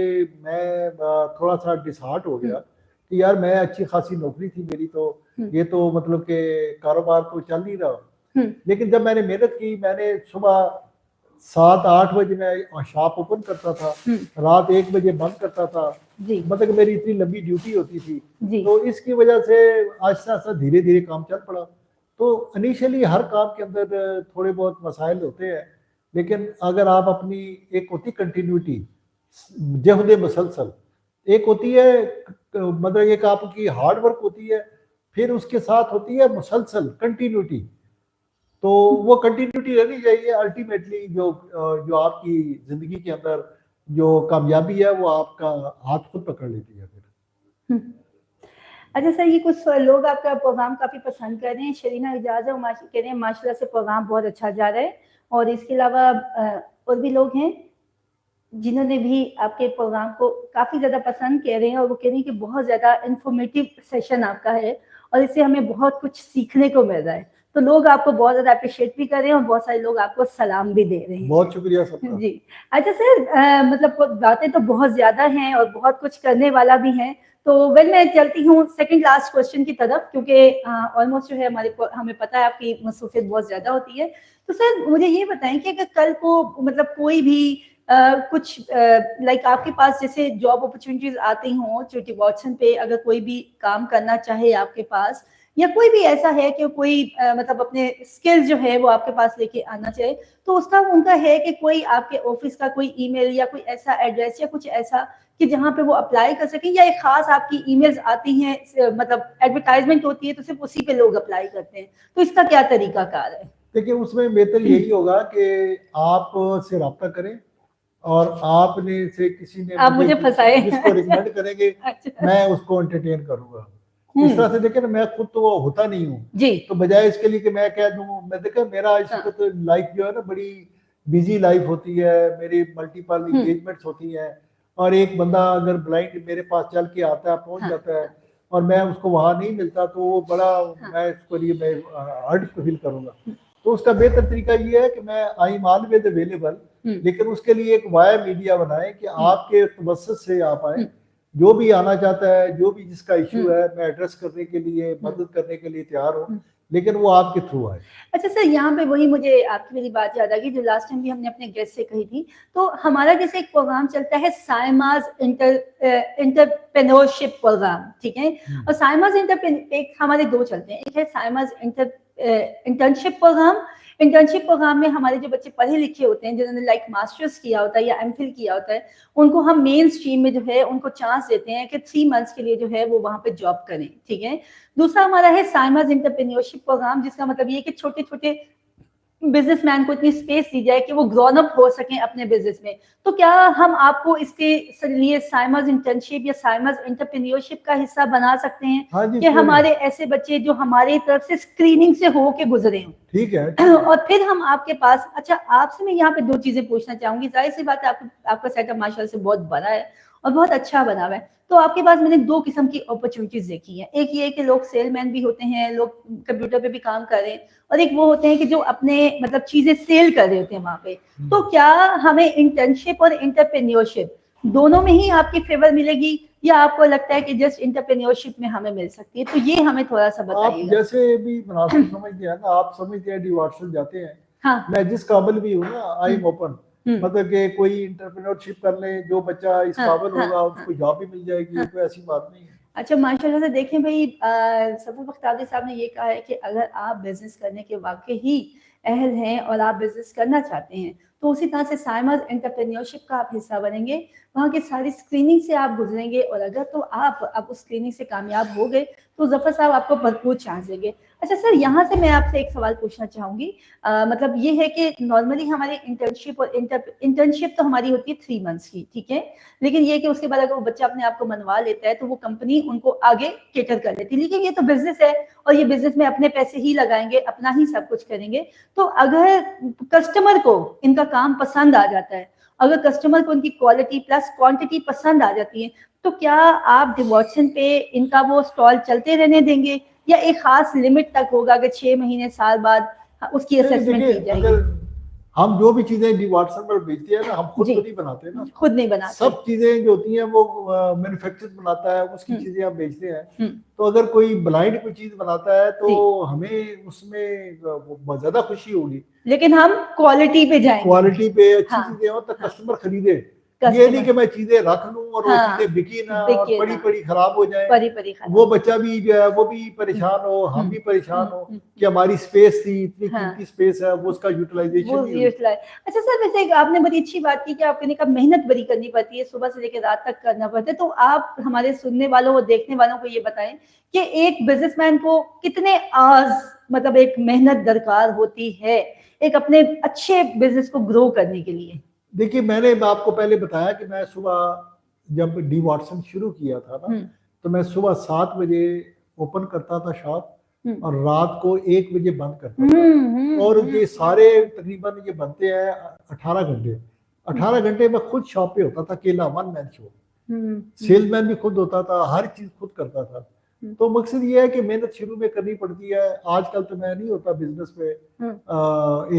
मैं थोड़ा सा डिसहार्ट हो गया कि यार मैं अच्छी खासी नौकरी थी मेरी, तो ये तो मतलब कि कारोबार तो चल नहीं रहा। लेकिन जब मैंने मेहनत की, मैंने सुबह 7-8 बजे मैं शॉप ओपन करता था, रात 1 बजे बंद करता था, मतलब मेरी इतनी लंबी ड्यूटी होती थी। तो इसकी वजह से आहिस्ता आहिस्ता धीरे धीरे काम चल पड़ा। तो इनिशियली हर काम के अंदर थोड़े बहुत मसाइल होते हैं, लेकिन अगर आप अपनी एक होती कंटिन्यूटी, जहद मुसलसल, एक होती है मतलब एक आपकी हार्ड वर्क होती है, फिर उसके साथ होती है मुसलसल कंटिन्यूटी। तो वो कंटिन्यूटी रहनी चाहिए। अल्टीमेटली जो आपकी जिंदगी के अंदर जो कामयाबी है वो आपका हाथ खुद पकड़ लेती है फिर। अच्छा सर, ये कुछ लोग आपका प्रोग्राम काफी पसंद कर रहे हैं। शरीना इजाज कह रहे हैं माशाल्लाह से प्रोग्राम बहुत अच्छा जा रहा है, और इसके अलावा और भी लोग हैं जिन्होंने भी आपके प्रोग्राम को काफी ज्यादा पसंद कह रहे हैं, और वो कह रहे हैं कि बहुत ज्यादा इंफॉर्मेटिव सेशन आपका है और इससे हमें बहुत कुछ सीखने को मिल रहा है। तो लोग आपको बहुत ज्यादा अप्रिशिएट भी कर रहे हैं और बहुत सारे लोग आपको सलाम भी दे रहे हैं। बहुत शुक्रिया सबका। जी। अच्छा सर, मतलब बातें तो बहुत ज्यादा हैं और बहुत कुछ करने वाला भी है, तो मैं चलती हूँ सेकंड लास्ट क्वेश्चन की तरफ, क्योंकि ऑलमोस्ट जो है हमें पता है आपकी मसरूफियत बहुत ज्यादा होती है। तो सर मुझे ये बताएं कि अगर कल को मतलब कोई भी कुछ लाइक आपके पास जैसे जॉब अपॉर्चुनिटीज आती हों, जो डिवॉर्सन पे अगर कोई भी काम करना चाहे आपके पास, या कोई भी ऐसा है कि कोई मतलब अपने स्किल जो है वो आपके पास लेके आना चाहे, तो उसका उनका है कि कोई आपके ऑफिस का कोई ईमेल या कोई ऐसा एड्रेस या कुछ ऐसा कि जहाँ पे वो अप्लाई कर सकें, या एक खास आपकी ईमेल्स आती हैं, मतलब एडवर्टाइजमेंट होती है तो सिर्फ उसी पे लोग अप्लाई करते हैं, तो इसका क्या तरीकाकार है? देखिए उसमें बेहतर यही होगा कि आप से रब्ता करें और आपने से किसी ने आप मुझे फंसाए। जिसको रिकमेंड करेंगे अच्छा। मैं उसको एंटरटेन करूंगा। इस तरह से देखिए ना, मैं खुद तो वो होता नहीं हूँ, जी। तो बजाय इसके लिए कि मैं कह दूं, मैं देखा मेरा इस वक्त लाइफ जो है ना बड़ी बिजी लाइफ होती है, मेरी मल्टीपल इंगेजमेंट्स होती हैं, और एक बंदा अगर ब्लाइंड मेरे पास चल के आता है, पहुंच जाता है, और मैं उसको वहां नहीं मिलता, तो वो बड़ा मैं इसको लिए मैं हर्ट फील करूंगा। तो उसका बेहतर तरीका ये है कि मैं आई एम ऑलवेज अवेलेबल, लेकिन उसके लिए एक वाया मीडिया बनाए कि आपके तवज्जुह से आप आए, जो भी आना चाहता है, जो भी जिसका इशू है, मैं एड्रेस करने के लिए, मदद करने के लिए तैयार हूँ, लेकिन वो आपके थ्रू आए। अच्छा सर, यहाँ पे वही मुझे आपकी मेरी बात याद आ गई जो लास्ट टाइम भी हमने अपने गेस्ट से कही थी। तो हमारा जैसे एक प्रोग्राम चलता है साइमाज इंटरप्रेन्योरशिप प्रोग्राम, ठीक है, और साइमाज एक हमारे दो चलते हैं, एक है साइमाज इंटर्नशिप प्रोग्राम। इंटर्नशिप प्रोग्राम में हमारे जो बच्चे पढ़े लिखे होते हैं, जिन्होंने लाइक मास्टर्स किया होता है या एमफिल किया होता है, उनको हम मेन स्ट्रीम में जो है उनको चांस देते हैं कि 3 मंथ्स के लिए जो है वो वहां पे जॉब करें, ठीक है। दूसरा हमारा है साइमाज इंटरप्रेन्योरशिप प्रोग्राम, जिसका मतलब ये कि छोटे छोटे बिजनेसमैन को इतनी स्पेस दी जाए कि वो ग्रोन अप हो सकें अपने बिजनेस में। तो क्या हम आपको इसके लिए साइमाज इंटर्नशिप या साइमाज इंटरप्रेन्योरशिप का हिस्सा बना सकते हैं? हाँ जी, कि हमारे ऐसे बच्चे जो हमारी तरफ से स्क्रीनिंग से हो के गुजरे हैं, ठीक है। और फिर हम आपके पास, अच्छा आपसे मैं यहाँ पे 2 चीजें पूछना चाहूंगी। जाहिर सी बात है आपका सेटअप माशाल्लाह से बहुत बड़ा है और बहुत अच्छा बना हुआ है, तो आपके पास मैंने 2 किस्म की अपॉर्चुनिटीज देखी है। एक ये है कि लोग सेलमैन भी होते हैं, लोग कंप्यूटर पे भी काम कर रहे हैं, और एक वो होते हैं कि जो अपने मतलब चीजें सेल कर रहे होते हैं वहां पे। तो क्या हमें इंटर्नशिप और इंटरप्रेन्योरशिप दोनों में ही आपकी फेवर मिलेगी, या आपको लगता है कि जस्ट इंटरप्रेन्योरशिप में हमें मिल सकती है? तो ये हमें थोड़ा सा बताइए। आप जैसे भी मुनासिब समझते हैं ना, आप समझते हैं डी व्हाट्सएप जाते हैं, हाँ। मैं जिस काबिल भी हूँ ना, आई एम ओपन, मतलब कि कोई इंटरप्रेन्योरशिप कर ले, जो बच्चा इस काबिल होगा उसको जॉब भी मिल जाएगी, कोई ऐसी बात नहीं है। अच्छा माशाल्लाह से देखें भाई, सफर बख्तारी साहब ने ये कहा है कि अगर आप बिजनेस करने के वाकई ही अहल हैं और आप बिजनेस करना चाहते हैं, तो उसी तरह से साइमाज एंटरप्रेन्योरशिप का आप हिस्सा बनेंगे, वहाँ की सारी स्क्रीनिंग से आप गुजरेंगे, और अगर तो आप उस स्क्रीनिंग से कामयाब हो गए तो जफर साहब आपको भरपूर चांस देंगे। अच्छा सर, यहाँ से मैं आपसे एक सवाल पूछना चाहूंगी, मतलब ये है कि नॉर्मली हमारी इंटर्नशिप और इंटर्नशिप तो हमारी होती है 3 मंथ्स की, ठीक है, लेकिन ये कि उसके बाद अगर वो बच्चा अपने आप को मनवा लेता है तो वो कंपनी उनको आगे केटर कर लेती है। लेकिन ये तो बिजनेस है, और ये बिजनेस में अपने पैसे ही लगाएंगे, अपना ही सब कुछ करेंगे। तो अगर कस्टमर को इनका काम पसंद आ जाता है, अगर कस्टमर को इनकी क्वालिटी प्लस क्वांटिटी पसंद आ जाती है, तो क्या आप डिवॉट्सन पे इनका वो स्टॉल चलते रहने देंगे, या एक खास लिमिट तक होगा कि 6 महीने साल बाद उसकी असेसमेंट की जाएगी? हम जो भी चीजें डी व्हाट्सएप पर बेचते हैं ना, हम खुद तो नहीं बनाते ना, खुद नहीं बनाते। सब चीजें जो होती हैं वो मैन्युफैक्चर बनाता है, उसकी चीजें हम बेचते हैं। तो अगर कोई ब्लाइंड कोई चीज बनाता है तो हमें उसमें ज्यादा खुशी होगी, लेकिन हम क्वालिटी पे जाएंगे, क्वालिटी पे अच्छी चीजें हो तो कस्टमर खरीदे। ये नहीं कि मैं चीजें रख लूं और वो चीजें बिकी ना और पड़ी पड़ी खराब हो जाए, वो बच्चा भी जो है वो भी परेशान हो, हम भी परेशान हो कि हमारी स्पेस थी, इतनी कीमती स्पेस है, वो उसका यूटिलाइजेशन नहीं हुई। अच्छा सर, वैसे आपने बड़ी अच्छी बात की कि आपने कहा मेहनत बड़ी करनी पड़ती है, सुबह से लेकर रात तक करना पड़ता है। तो आप हमारे सुनने वालों और देखने वालों को ये बताएं कि एक बिजनेसमैन को कितने आवर्स मतलब एक मेहनत दरकार होती है एक अपने अच्छे बिजनेस को ग्रो करने के लिए? देखिए, मैंने आपको पहले बताया कि मैं सुबह जब डी व्हाट्सन शुरू किया था ना, तो मैं सुबह 7 बजे ओपन करता था शॉप और रात को 1 बजे बंद करता था। और ये सारे तकरीबन ये बनते हैं 18 घंटे। 18 घंटे में खुद शॉप पे होता था, अकेला, वन मैन शो। सेल्समैन भी खुद होता था, हर चीज खुद करता था। तो मकसद ये है कि मेहनत शुरू में करनी पड़ती है। आजकल तो मैं नहीं होता बिजनेस में,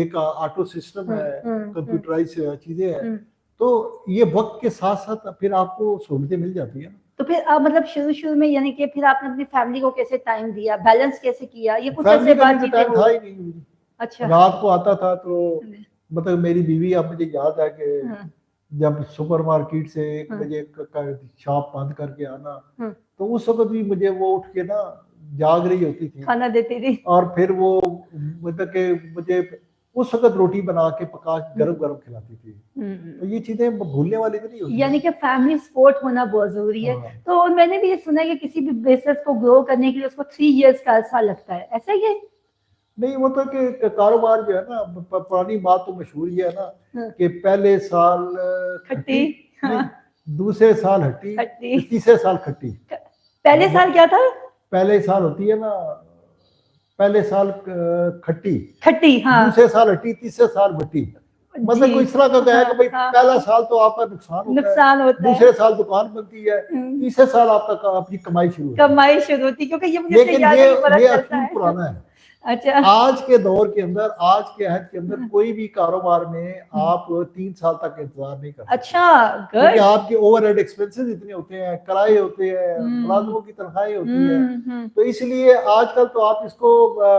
एक ऑटो सिस्टम है, कंप्यूटराइज चीजें हैं, तो ये वक्त के साथ साथ फिर आपको सहूलतें मिल जाती है ना। तो फिर आप मतलब शुरू में यानी कि फिर आपने अपनी फैमिली को कैसे टाइम दिया, बैलेंस कैसे किया, ये कुछ ऐसे बातचीत था ही नहीं। अच्छा, रात को आता था तो मतलब मेरी बीवी, अब मुझे याद है कि जब सुपरमार्केट से 1 बजे का शॉप बंद करके आना, तो उस वक्त भी मुझे वो उठ के ना जाग रही होती थी खाना देती थी। और फिर वो मतलब कि मुझे उस वक्त रोटी बना के पका के गरम गरम खिलाती थी। तो ये चीजें भूलने वाली तो नहीं होती यानी कि फैमिली सपोर्ट होना बहुत जरूरी है। हाँ। तो मैंने भी ये सुना है कि किसी भी बिजनेस को ग्रो करने के लिए उसको 3 इयर्स का अर्सा लगता है, ऐसा ही है? नहीं, वो तो कि कारोबार जो है ना, पुरानी बात तो मशहूर ये है ना हाँ। कि पहले साल खट्टी, नहीं, हाँ, दूसरे साल हट्टी, खट्टी। तीसरे साल खट्टी। पहले साल क्या था? पहले साल होती है ना, पहले साल खट्टी, खट्टी, हाँ दूसरे साल हट्टी, तीसरे साल भट्टी। मतलब जी, कोई इस तरह का है कि भाई हाँ, पहला साल तो आपका नुकसान होता है, नुकसान होता है, दूसरे साल दुकान बनती है, तीसरे साल आपका अपनी कमाई शुरू होती है। कमाई शुरू होती, क्योंकि ये मुझे लेकिन याद है कि पता ये चलता असूल है। पुराना है। अच्छा, आज के दौर के अंदर, आज के अहद के अंदर कोई भी कारोबार में आप 3 साल तक इंतजार नहीं कर सकते, अच्छा, क्योंकि गुड। आपके ओवरहेड एक्सपेंसेस इतने होते हैं, किराए होते हैं, मुलाजमों की तनख्वाहें होती है। तो इसलिए आजकल तो आप इसको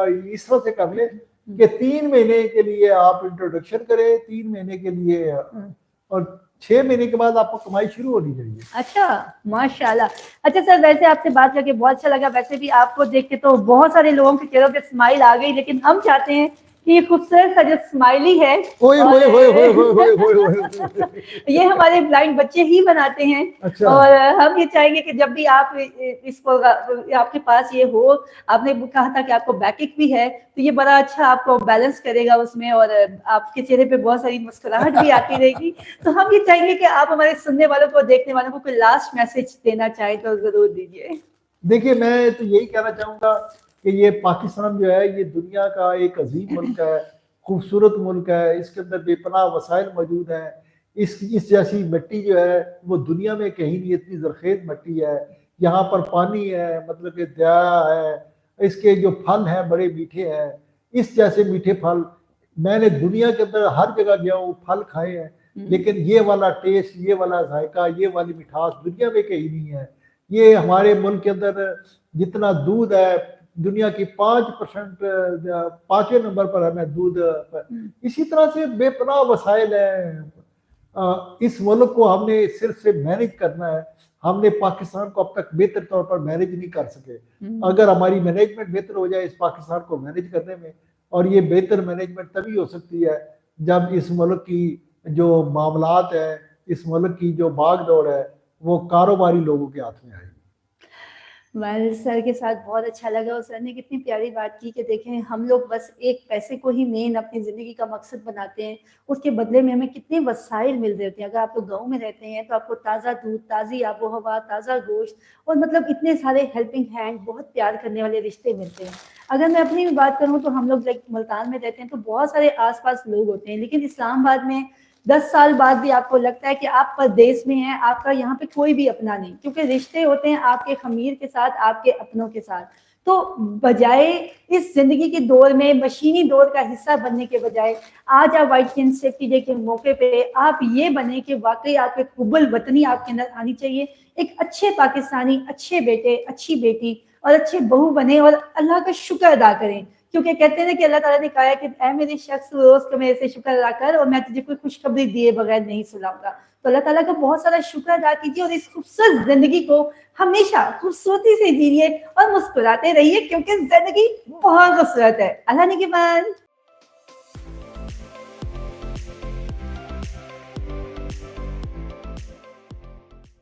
इस तरह से कर ले कि 3 महीने के लिए आप इंट्रोडक्शन करें, 3 महीने के लिए, और 6 महीने के बाद आपको कमाई शुरू होनी चाहिए। अच्छा, माशाल्लाह। अच्छा सर, वैसे आपसे बात करके बहुत अच्छा लगा। वैसे भी आपको देख के तो बहुत सारे लोगों के चेहरों पे स्माइल आ गई, लेकिन हम चाहते हैं कि ये खूबसूरत सा जो स्माइली है, ओए और ओए ओए ओए ओए ओए ओए। ये हमारे ब्लाइंड बच्चे ही बनाते हैं। अच्छा। और हम ये चाहेंगे कि जब भी आप इसको आपके पास ये हो, आपने कहा था कि आपको बैकिक भी है, तो ये बड़ा अच्छा आपको बैलेंस करेगा उसमें, और आपके चेहरे पे बहुत सारी मुस्कुराहट भी आती रहेगी। तो हम ये चाहेंगे कि आप हमारे सुनने वालों को, देखने वालों को कोई लास्ट मैसेज देना चाहें तो जरूर दीजिए। देखिए, मैं तो यही कहना चाहूँगा कि ये पाकिस्तान जो है, ये दुनिया का एक अजीम मुल्क है, खूबसूरत मुल्क है, इसके अंदर बेपनाह वसाइल मौजूद हैं। इस जैसी मिट्टी जो है वो दुनिया में कहीं नहीं, इतनी जरखेज मिट्टी है। यहाँ पर पानी है, मतलब कि दया है, इसके जो फल हैं बड़े मीठे हैं। इस जैसे मीठे फल मैंने दुनिया के अंदर हर जगह गया हूँ, फल खाए हैं, लेकिन ये वाला टेस्ट, ये वाला जायका, ये वाली मिठास दुनिया में कहीं नहीं है। ये हमारे मुल्क के अंदर जितना दूध है, दुनिया की 5%, 5वें नंबर पर है मैं दूध पर। इसी तरह से बेपनाह वसाइल है। इस मुल्क को हमने सिर्फ से मैनेज करना है। हमने पाकिस्तान को अब तक बेहतर तौर पर मैनेज नहीं कर सके। अगर हमारी मैनेजमेंट बेहतर हो जाए इस पाकिस्तान को मैनेज करने में, और ये बेहतर मैनेजमेंट तभी हो सकती है जब इस मुल्क की जो मामलात है, इस मुल्क की जो भाग दौड़ है, वो कारोबारी लोगों के हाथ में आएगी। वेल, सर के साथ बहुत अच्छा लगा, और सर ने कितनी प्यारी बात की कि देखें, हम लोग बस एक पैसे को ही मेन अपनी ज़िंदगी का मकसद बनाते हैं, उसके बदले में हमें कितने वसाइल मिल रहे होते हैं। अगर आप लोग गाँव में रहते हैं तो आपको ताज़ा दूध, ताज़ी आबो हवा, ताज़ा गोश्त, और मतलब इतने सारे हेल्पिंग हैंड, बहुत प्यार करने वाले रिश्ते मिलते हैं। अगर मैं अपनी भी बात करूँ तो हम लोग लाइक मुल्तान में रहते हैं तो बहुत सारे आस-पास लोग होते हैं, लेकिन इस्लामाबाद में 10 साल बाद भी आपको लगता है कि आप परदेश में हैं, आपका यहाँ पे कोई भी अपना नहीं, क्योंकि रिश्ते होते हैं आपके खमीर के साथ, आपके अपनों के साथ। तो बजाय इस जिंदगी के दौर में मशीनी दौर का हिस्सा बनने के बजाय, आज आप वाइट कैन सेफ्टी डे के मौके पे आप ये बने कि वाकई आपके कुबल वतनी आपके अंदर आनी चाहिए, एक अच्छे पाकिस्तानी, अच्छे बेटे, अच्छी बेटी और अच्छे बहू बने, और अल्लाह का शुक्र अदा करें। क्योंकि कहते हैं ना कि अल्लाह ताला ने कहा है कि ऐ मेरे शख्स, रोज का मेरे से शुक्र अदा कर और मैं तुझे कोई खुशखबरी दिए बगैर नहीं सुलाऊंगा। तो अल्लाह ताला का बहुत सारा शुक्र अदा कीजिए, और इस खूबसूरत जिंदगी को हमेशा खूबसूरती से जीजिए और मुस्कुराते रहिए, क्योंकि जिंदगी बहुत खूबसूरत है। अल्लाह ने की बात।